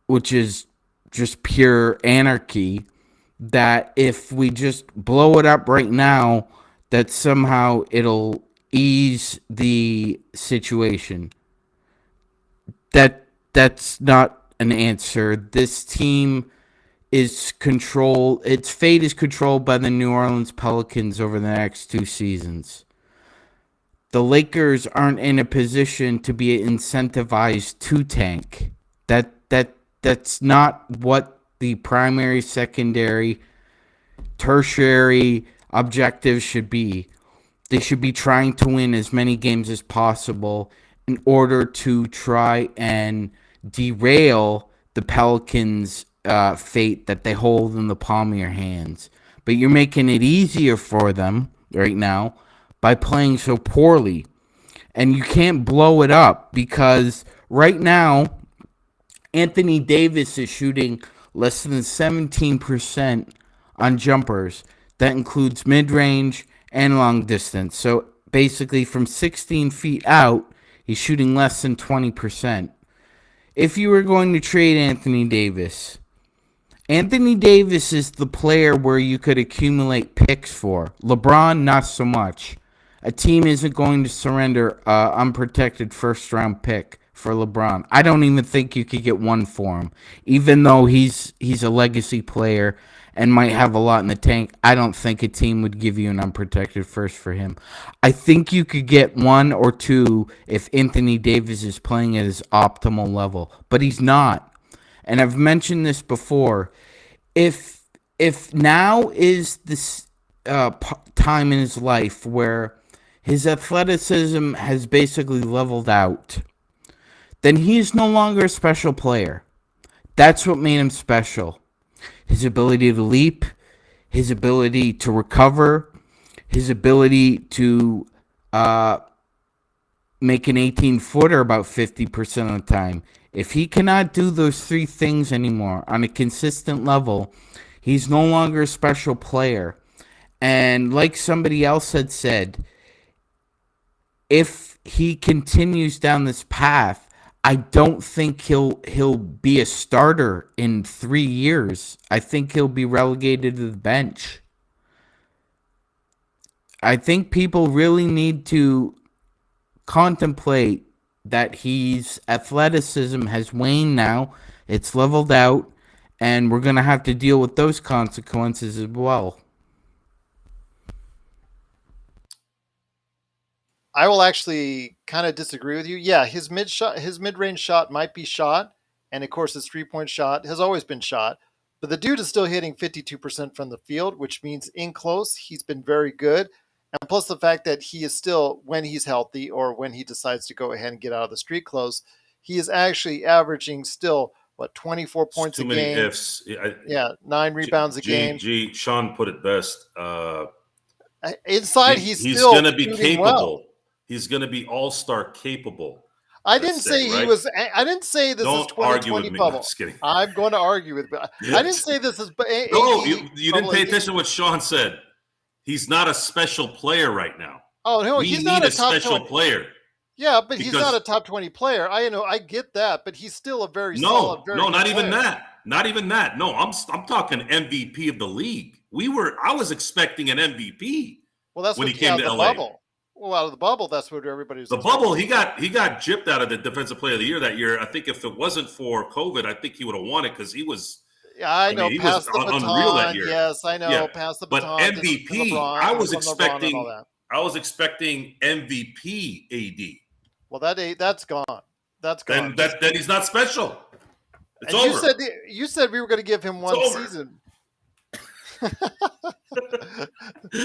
which is just pure anarchy, that if we just blow it up right now, that somehow it'll ease the situation. That's not an answer. This team is controlled. Its fate is controlled by the New Orleans Pelicans over the next 2 seasons. The Lakers aren't in a position to be incentivized to tank. That's not what the primary, secondary, tertiary objectives should be. They should be trying to win as many games as possible in order to try and derail the Pelicans' fate that they hold in the palm of your hands. But you're making it easier for them right now by playing so poorly. And you can't blow it up because right now, Anthony Davis is shooting less than 17% on jumpers. That includes mid-range and long distance. So basically from 16 feet out, he's shooting less than 20%. If you were going to trade Anthony Davis is the player where you could accumulate picks for. LeBron, not so much. A team isn't going to surrender an unprotected first-round pick for LeBron. I don't even think you could get one for him. Even though he's a legacy player and might have a lot in the tank, I don't think a team would give you an unprotected first for him. I think you could get one or two if Anthony Davis is playing at his optimal level, but he's not. And I've mentioned this before. If now is this time in his life where his athleticism has basically leveled out, then he is no longer a special player. That's what made him special. His ability to leap, his ability to recover, his ability to make an 18-footer about 50% of the time. If he cannot do those 3 things anymore on a consistent level, he's no longer a special player. And like somebody else had said, if he continues down this path, I don't think he'll be a starter in 3 years. I think he'll be relegated to the bench. I think people really need to contemplate that his athleticism has waned now. It's leveled out, and we're going to have to deal with those consequences as well. I will actually kind of disagree with you. Yeah, his mid-range shot might be shot, and of course his 3-point shot has always been shot. But the dude is still hitting 52% from the field, which means in close he's been very good. And plus the fact that he is still, when he's healthy or when he decides to go ahead and get out of the street clothes, he is actually averaging still 24 points too a many game. ifs. 9 rebounds a game. Sean put it best. Inside, he's he's still going to be shooting capable. well. He's going to be all-star capable. I didn't say he was. I didn't say this Don't is 2020 bubble. No, just kidding. I'm going to argue with. I didn't say this is. No, you didn't pay attention to what Sean said. He's not a special player right now. Oh no, we he's need not a special top 20 player. Yeah, but he's not a top 20 player. I know, I get that, but he's still a very solid. Not even that. Not even that. No, I'm talking MVP of the league. I was expecting an MVP. Well, that's when he came out to of the LA. bubble. Well, out of the bubble, that's what everybody's. The bubble, he got gypped out of the Defensive Player of the Year that year. I think if it wasn't for COVID, I think he would have won it because he was. Yeah, I know. He pass was the baton. Unreal that year. Yes, I know. Yeah. Pass the but baton. But MVP, LeBron, I was expecting MVP AD. Well, that's gone. That's gone. Then he's not special. It's and over. You said we were going to give him one season.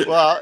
Well,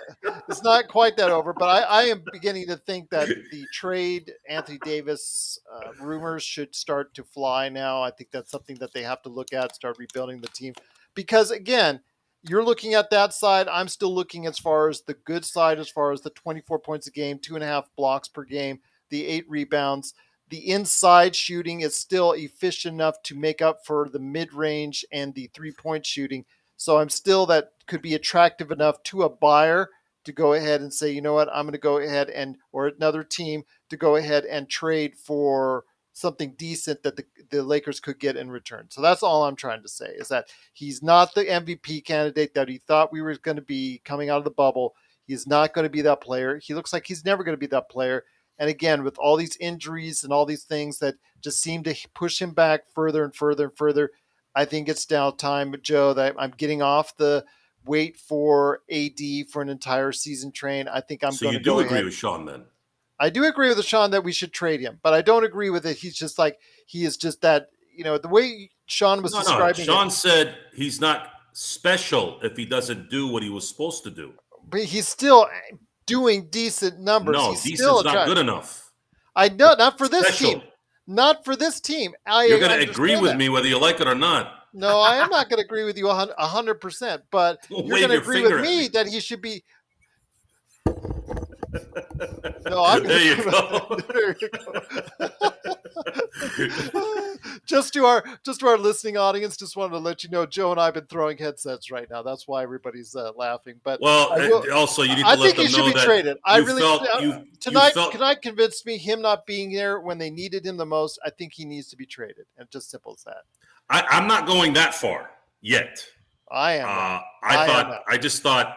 it's not quite that over, but I am beginning to think that the trade Anthony Davis rumors should start to fly now. I think that's something that they have to look at, start rebuilding the team. Because, again, you're looking at that side. I'm still looking as far as the good side, as far as the 24 points a game, 2.5 blocks per game. the 8 rebounds. The inside shooting is still efficient enough to make up for the mid-range and the three-point shooting. So I'm still that could be attractive enough to a buyer to go ahead and say, you know what, I'm going to go ahead or another team to go ahead and trade for something decent that the Lakers could get in return. So that's all I'm trying to say, is that he's not the MVP candidate that he thought we were going to be coming out of the bubble. He's not going to be that player. He looks like he's never going to be that player. And again, with all these injuries and all these things that just seem to push him back further and further and further, I think it's now time, Joe, that I'm getting off the wait for AD for an entire season train. I think I'm going to go ahead. So you do agree with Sean then? I do agree with Sean that we should trade him, but I don't agree with it. He's just like, he is just that, the way Sean was describing Sean said he's not special if he doesn't do what he was supposed to do. But he's still doing decent numbers. No, he's decent's still not good enough. I know, not for this Special. team. Not for this team. You're going to agree with me whether you like it or not. No, I am not going to agree with you 100%, but you're going to agree with me that he should be. No, I'm there you go. There you go. Just to our listening audience, just wanted to let you know, Joe and I have been throwing headsets right now. That's why everybody's laughing. But also you need to let them know that I think he should be traded. Tonight convinced me him not being there when they needed him the most. I think he needs to be traded, and just simple as that. I'm not going that far yet. I am. I just thought.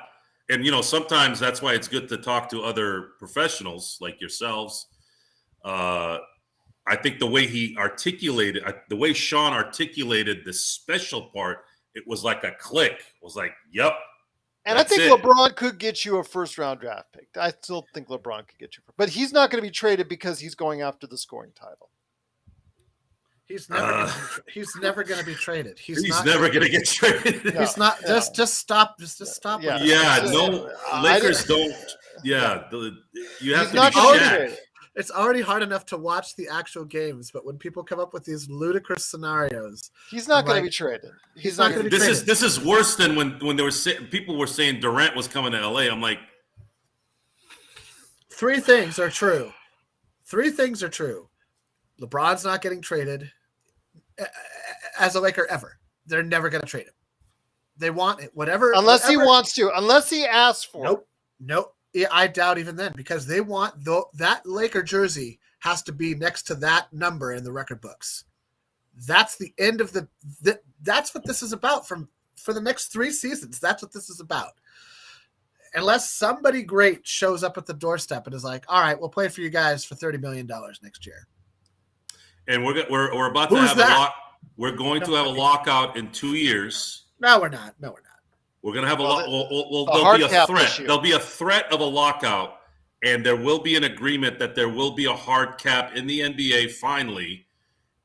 And, sometimes that's why it's good to talk to other professionals like yourselves. I think the way the way Sean articulated the special part, it was like a click. It was like, yep. And I think LeBron could get you a first-round draft pick. I still think LeBron could get you. But he's not going to be traded because he's going after the scoring title. He's never going to be traded. He's never going to get traded. He's not. Just stop. Just stop. Lakers don't. Yeah, you have to be Shaq. It's already hard enough to watch the actual games, but when people come up with these ludicrous scenarios, he's not going to be traded. He's not going to be traded. This is worse than when there were people were saying Durant was coming to LA. I'm like, three things are true. LeBron's not getting traded as a Laker ever. They're never going to trade him. They want it, whatever. Unless he wants to. Unless he asks for it. Nope. I doubt even then, because they want that Laker jersey has to be next to that number in the record books. That's the end of that's what this is about for the next 3 seasons. That's what this is about. Unless somebody great shows up at the doorstep and is like, all right, we'll play for you guys for $30 million next year. And we're about to have we're going to have a lockout in 2 years. No, we're not. We're going to have there'll be a threat. There'll be a threat of a lockout, and there will be an agreement that there will be a hard cap in the NBA finally,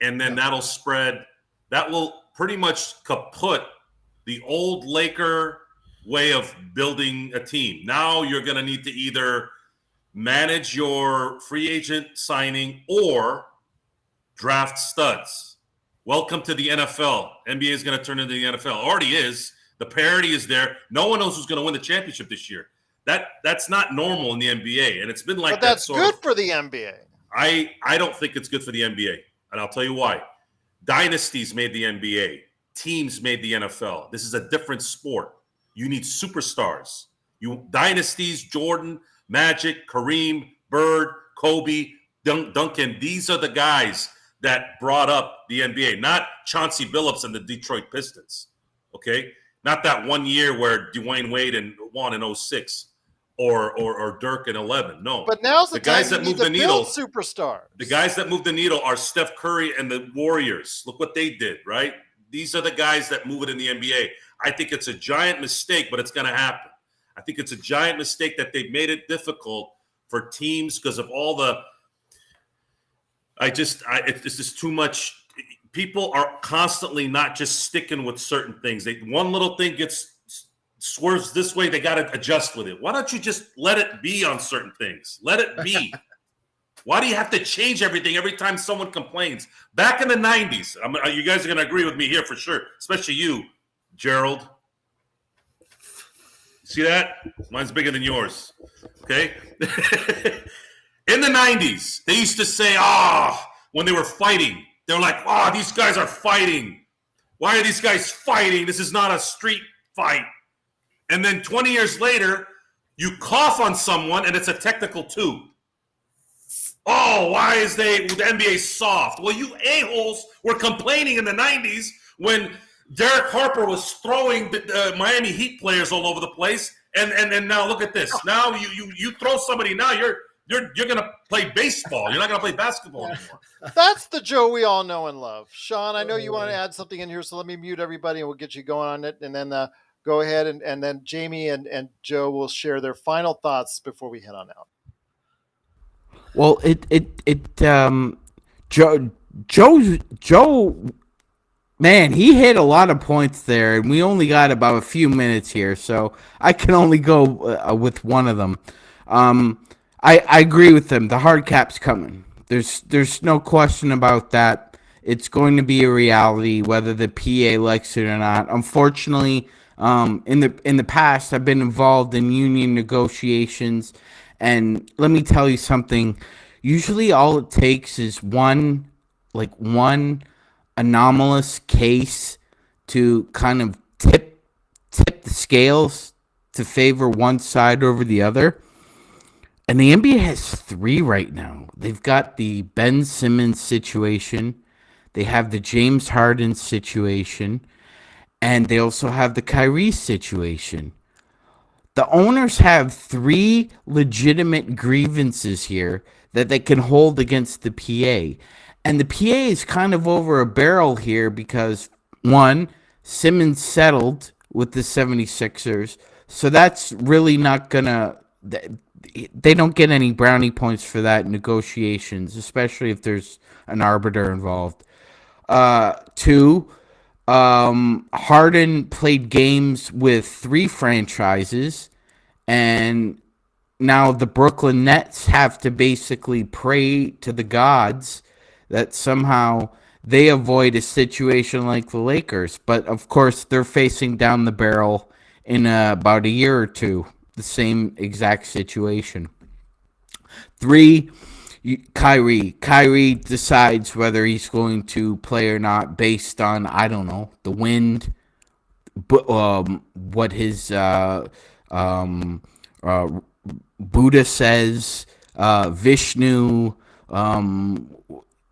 and then that'll spread. That will pretty much kaput the old Laker way of building a team. Now you're going to need to either manage your free agent signing or draft studs. Welcome to the NFL. NBA is going to turn into the NFL. Already is. The parity is there. No one knows who's going to win the championship this year. That's not normal in the NBA, and it's been like that. But that's good for the NBA. I don't think it's good for the NBA, and I'll tell you why. Dynasties made the NBA. Teams made the NFL. This is a different sport. You need superstars. Dynasties, Jordan, Magic, Kareem, Bird, Kobe, Duncan. These are the guys that brought up the NBA, not Chauncey Billups and the Detroit Pistons. Okay? Not that 1 year where Dwayne Wade won in 06 or Dirk in 11. No. But now's the guys time that move the needle. Superstars. The guys that move the needle are Steph Curry and the Warriors. Look what they did, right? These are the guys that move it in the NBA. I think it's a giant mistake, but it's going to happen. I think it's a giant mistake that they've made it difficult for teams because of all the it's just too much. People are constantly not just sticking with certain things. One little thing swerves this way, they got to adjust with it. Why don't you just let it be on certain things? Let it be. Why do you have to change everything every time someone complains? Back in the 90s, you guys are going to agree with me here for sure, especially you, Gerald. See that? Mine's bigger than yours. Okay? In the 90s, they used to say, when they were fighting, they were like, these guys are fighting. Why are these guys fighting? This is not a street fight. And then 20 years later, you cough on someone and it's a technical two. Why is the NBA soft? Well, you a-holes were complaining in the 90s when Derek Harper was throwing the Miami Heat players all over the place. And now look at this. Now you throw somebody now, you're going to play baseball. You're not going to play basketball anymore. That's the Joe we all know and love. Sean, I know you want to add something in here, so let me mute everybody and we'll get you going on it. And then go ahead and then Jamie and Joe will share their final thoughts before we head on out. Well, Joe, man, he hit a lot of points there, and we only got about a few minutes here, so I can only go with one of them. I agree with him. The hard cap's coming. There's no question about that. It's going to be a reality, whether the PA likes it or not. Unfortunately, in the past, I've been involved in union negotiations, and let me tell you something. Usually, all it takes is one anomalous case to kind of tip the scales to favor one side over the other. And the NBA has 3 right now. They've got the Ben Simmons situation. They have the James Harden situation. And they also have the Kyrie situation. The owners have 3 legitimate grievances here that they can hold against the PA. And the PA is kind of over a barrel here because, one, Simmons settled with the 76ers. So that's really not going to... They don't get any brownie points for that in negotiations, especially if there's an arbiter involved. 2, Harden played games with 3 franchises, and now the Brooklyn Nets have to basically pray to the gods that somehow they avoid a situation like the Lakers. But, of course, they're facing down the barrel in about a year or two. The same exact situation. 3, Kyrie. Kyrie decides whether he's going to play or not based on, I don't know, the wind, what his Buddha says, Vishnu,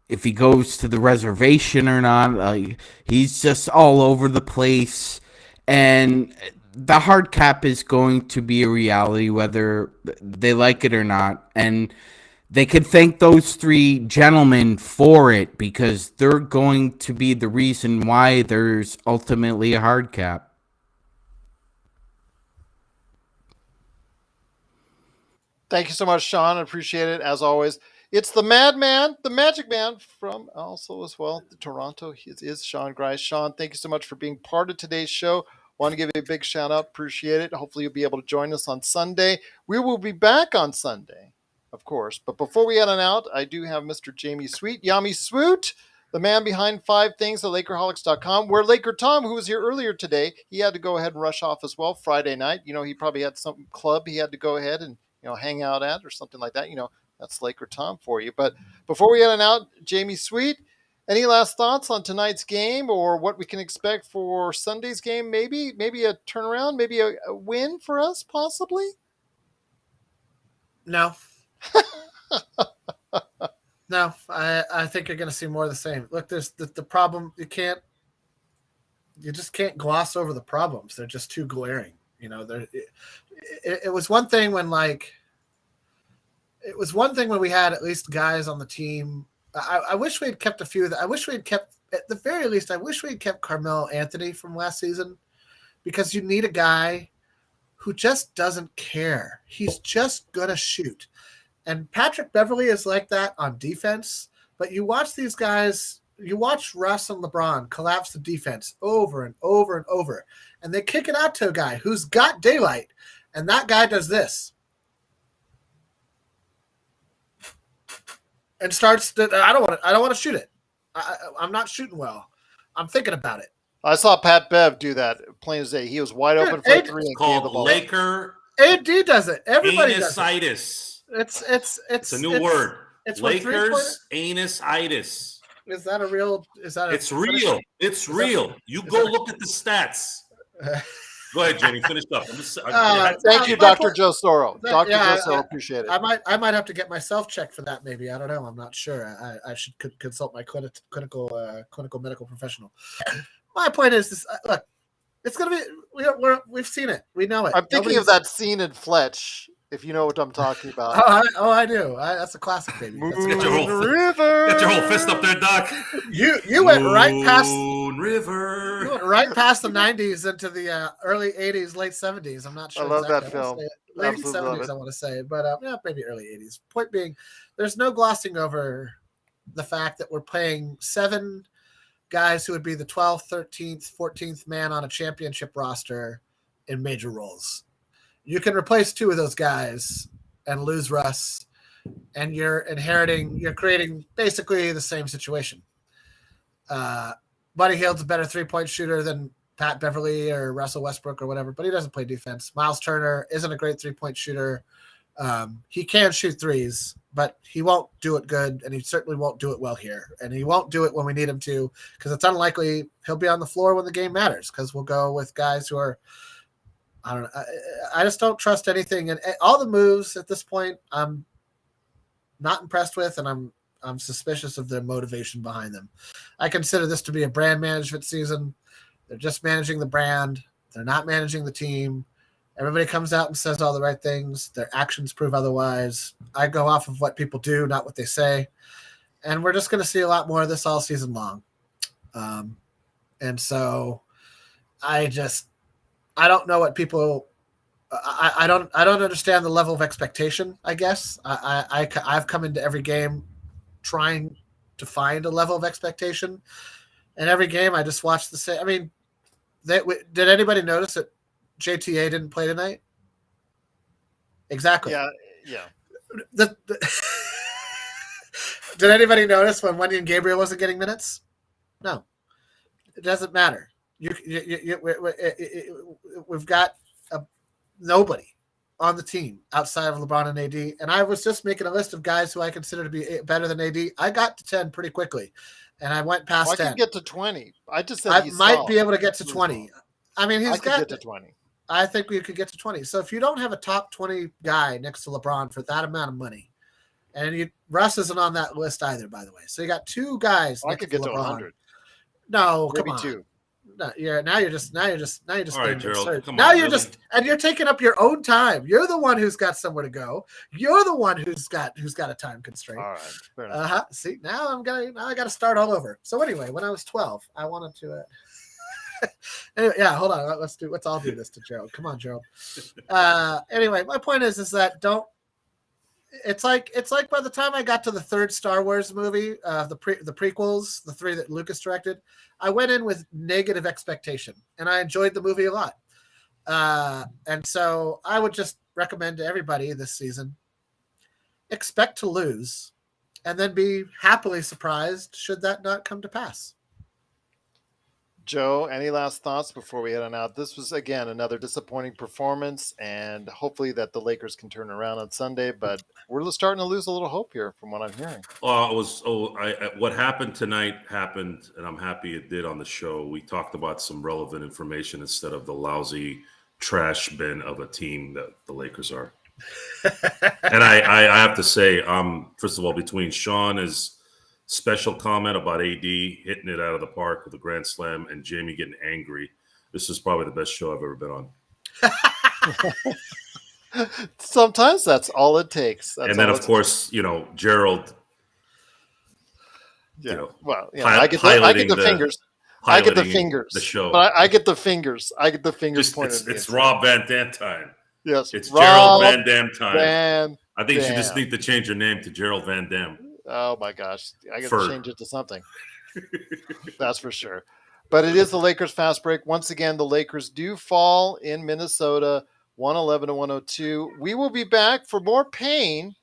if he goes to the reservation or not. He's just all over the place. And the hard cap is going to be a reality whether they like it or not. And they could thank those 3 gentlemen for it because they're going to be the reason why there's ultimately a hard cap. Thank you so much, Sean. I appreciate it, as always. It's the Madman, the Magic Man from also as well, Toronto. He is Sean Grice. Sean, thank you so much for being part of today's show. Want to give you a big shout out. Appreciate it. Hopefully you'll be able to join us on Sunday. We will be back on Sunday, of course. But before we head on out, I do have Mr. Jamie Sweet, Yami Swoot, the man behind 5 Things at LakerHolics.com, where LakerTom, who was here earlier today, he had to go ahead and rush off as well Friday night. He probably had some club he had to go ahead and hang out at or something like that. That's LakerTom for you. But before we head on out, Jamie Sweet, any last thoughts on tonight's game or what we can expect for Sunday's game? Maybe a turnaround, maybe a win for us, possibly? No. No, I think you're going to see more of the same. Look, there's the problem. You just can't gloss over the problems. They're just too glaring. It was one thing when we had at least guys on the team. I wish we had kept a few. I wish we had kept, at the very least, I wish we had kept Carmelo Anthony from last season, because you need a guy who just doesn't care. He's just going to shoot. And Patrick Beverley is like that on defense, but you watch these guys, you watch Russ and LeBron collapse the defense over and over and over, and they kick it out to a guy who's got daylight, and that guy does this. And starts to, I don't want to shoot it. I'm not shooting well. I'm thinking about it. I saw Pat Bev do that plain as day. He was wide open for 3 and called Laker. AD does it. Everybody does it. It's a new word. It's where Lakers anus-itis. Is that a real? Is that? It's real. It's real. You go look at the stats. Go ahead, Jamie. Finish up. Thank you, Dr. Joe Soro. Dr. Joe Soro, appreciate it. I might have to get myself checked for that. Maybe I don't know. I'm not sure. I should consult my clinical medical professional. My point is this: look, it's gonna be. We've seen it. We know it. I'm thinking of that scene in Fletch. If you know what I'm talking about. I do. That's a classic, baby. Get your whole fist up there, Doc. You went right past River. You went right past the 90s into the early 80s, late 70s. I'm not sure. I love that film. Late 70s, I want to say, but maybe early 80s. Point being, there's no glossing over the fact that we're playing 7 guys who would be the 12th, 13th, 14th man on a championship roster in major roles. You can replace 2 of those guys and lose Russ, and you're creating basically the same situation. Buddy Hield's a better 3-point shooter than Pat Beverly or Russell Westbrook or whatever, but he doesn't play defense. Miles Turner isn't a great 3-point shooter. He can shoot threes, but he won't do it good, and he certainly won't do it well here. And he won't do it when we need him to, because it's unlikely he'll be on the floor when the game matters, because we'll go with guys who are – I don't know. I just don't trust anything, and all the moves at this point, I'm not impressed with, and I'm suspicious of the motivation behind them. I consider this to be a brand management season. They're just managing the brand. They're not managing the team. Everybody comes out and says all the right things. Their actions prove otherwise. I go off of what people do, not what they say, and we're just going to see a lot more of this all season long. And so, I don't know what people. I don't understand the level of expectation. I guess I've come into every game trying to find a level of expectation, and every game I just watch the same. I mean, did anybody notice that JTA didn't play tonight? Exactly. Yeah. Did anybody notice when Wendy and Gabriel wasn't getting minutes? No, it doesn't matter. We've got nobody on the team outside of LeBron and AD, and I was just making a list of guys who I consider to be better than AD. I got to 10 pretty quickly, and I went past 10. I can get to 20. I just said I might be able to get to 20. I mean, he's got get to 20. I think we could get to 20. So if you don't have a top 20 guy next to LeBron for that amount of money, and Russ isn't on that list either, by the way. So you got 2 guys. I could get to 100. No, maybe come on. 2. No, now you're just all right, Gerald. Come now on, you're really? and you're taking up your own time. You're the one who's got somewhere to go. You're the one who's got a time constraint. All right, fair enough. See, now I got to start all over. So anyway, when I was 12, I wanted to. Anyway, yeah, hold on. Let's all do this to Gerald. Come on, Gerald. Anyway, my point is that don't. It's like by the time I got to the 3rd Star Wars movie, the prequels, the 3 that Lucas directed, I went in with negative expectation, and I enjoyed the movie a lot. And so I would just recommend to everybody this season, expect to lose, and then be happily surprised should that not come to pass. Joe, any last thoughts before we head on out? This was, again, another disappointing performance, and hopefully that the Lakers can turn around on Sunday, but we're starting to lose a little hope here from what I'm hearing. What happened tonight happened, and I'm happy it did on the show. We talked about some relevant information instead of the lousy trash bin of a team that the Lakers are. And I have to say, first of all, between Sean's special comment about AD hitting it out of the park with a grand slam and Jamie getting angry, this is probably the best show I've ever been on. Sometimes that's all it takes. And then, of course, Gerald. Yeah. I get the fingers. I get the fingers. The show. But I get the fingers. I get the fingers pointed. It's Rob Van Dam time. Yes. It's Gerald Van Dam time. I think Dam. you just need to change your name to Gerald Van Dam. Oh my gosh. I got to change it to something. That's for sure. But it is the Lakers fast break. Once again, the Lakers do fall in Minnesota 111-102. We will be back for more pain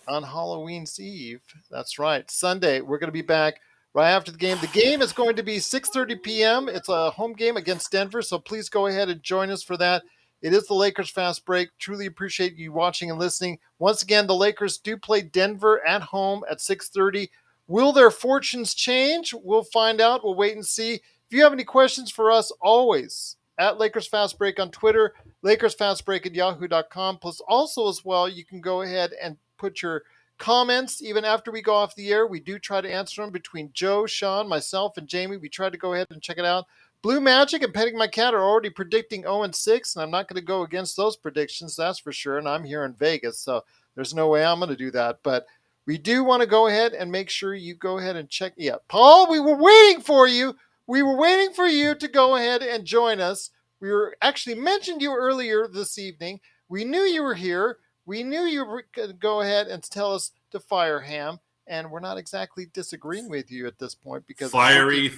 on Halloween's Eve. That's right. Sunday, we're going to be back right after the game. The game is going to be 6:30 p.m. It's a home game against Denver, so please go ahead and join us for that. It is the Lakers Fast Break. Truly appreciate you watching and listening. Once again, the Lakers do play Denver at home at 6:30. Will their fortunes change? We'll find out. We'll wait and see. If you have any questions for us, always at Lakers Fast Break on Twitter, LakersFastBreak at yahoo.com. Plus, also as well, you can go ahead and put your comments even after we go off the air. We do try to answer them between Joe, Sean, myself, and Jamie. We try to go ahead and check it out. Blue Magic and Petting My Cat are already predicting 0-6, and I'm not going to go against those predictions, that's for sure. And I'm here in Vegas, so there's no way I'm going to do that. But we do want to go ahead and make sure you go ahead and check. Yeah, Paul, we were waiting for you. We were waiting for you to go ahead and join us. We were actually mentioned you earlier this evening. We knew you were here. We knew you were going to go ahead and tell us to fire Ham, and we're not exactly disagreeing with you at this point because fiery.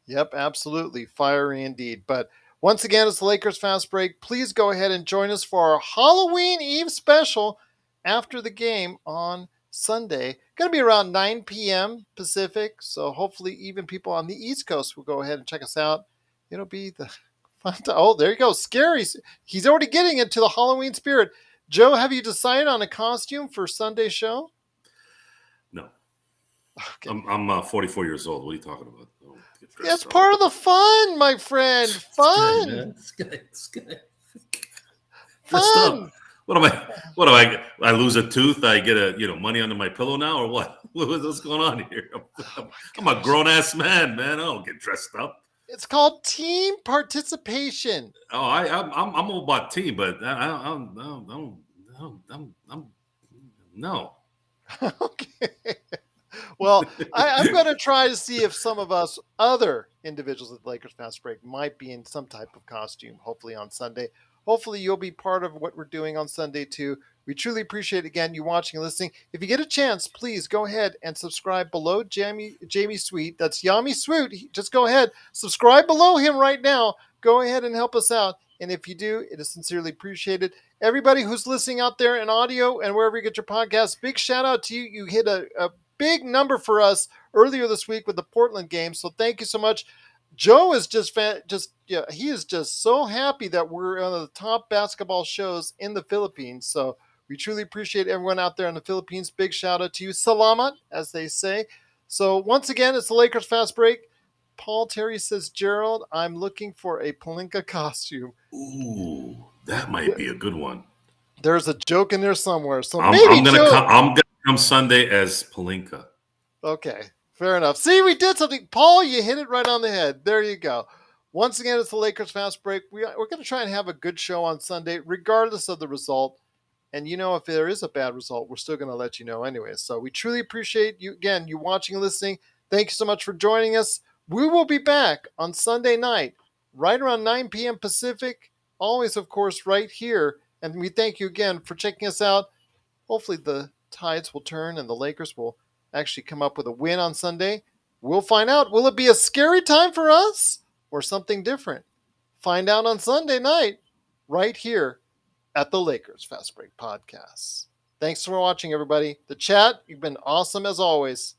Yep, absolutely. Fiery indeed. But once again, it's the Lakers Fast Break. Please go ahead and join us for our Halloween Eve special after the game on Sunday. Going to be around 9 p.m. Pacific, so hopefully even people on the East Coast will go ahead and check us out. It'll be the fun time. Oh, there you go. Scary. He's already getting into the Halloween spirit. Joe, have you decided on a costume for Sunday's show? No. Okay. I'm 44 years old. What are you talking about? It's part of the fun, my friend. Fun. This guy. Fun. What do I lose a tooth? I get money under my pillow now, or what? What's going on here? I'm a grown ass man. I don't get dressed up. It's called team participation. Oh, I'm all about team, but I'm no. Okay. Well, I'm going to try to see if some of us other individuals at the Lakers Fast Break might be in some type of costume, hopefully on Sunday. Hopefully you'll be part of what we're doing on Sunday too. We truly appreciate, again, you watching and listening. If you get a chance, please go ahead and subscribe below Jamie Sweet. That's Yami Sweet. Just go ahead, subscribe below him right now. Go ahead and help us out. And if you do, it is sincerely appreciated. Everybody who's listening out there in audio and wherever you get your podcasts, big shout out to you. You hit a big number for us earlier this week with the Portland game. So thank you so much. Joe is he is just so happy that we're one of the top basketball shows in the Philippines. So we truly appreciate everyone out there in the Philippines. Big shout out to you. Salamat, as they say. So once again, it's the Lakers Fast Break. Paul Terry says, Gerald, I'm looking for a Palinka costume. Ooh, that might be a good one. There's a joke in there somewhere. So I'm gonna come Sunday as Palinka. Okay, fair enough. See, we did something. Paul, you hit it right on the head. There you go. Once again, it's the Lakers Fast Break. We're going to try and have a good show on Sunday, regardless of the result. And if there is a bad result, we're still going to let you know anyway. So we truly appreciate you, again, you watching and listening. Thank you so much for joining us. We will be back on Sunday night, right around 9 p.m. Pacific. Always, of course, right here. And we thank you again for checking us out. Hopefully the tides will turn and the Lakers will actually come up with a win on Sunday. We'll find out. Will it be a scary time for us or something different? Find out on Sunday night, right here at the Lakers Fast Break Podcast. Thanks for watching, everybody. The chat, you've been awesome as always.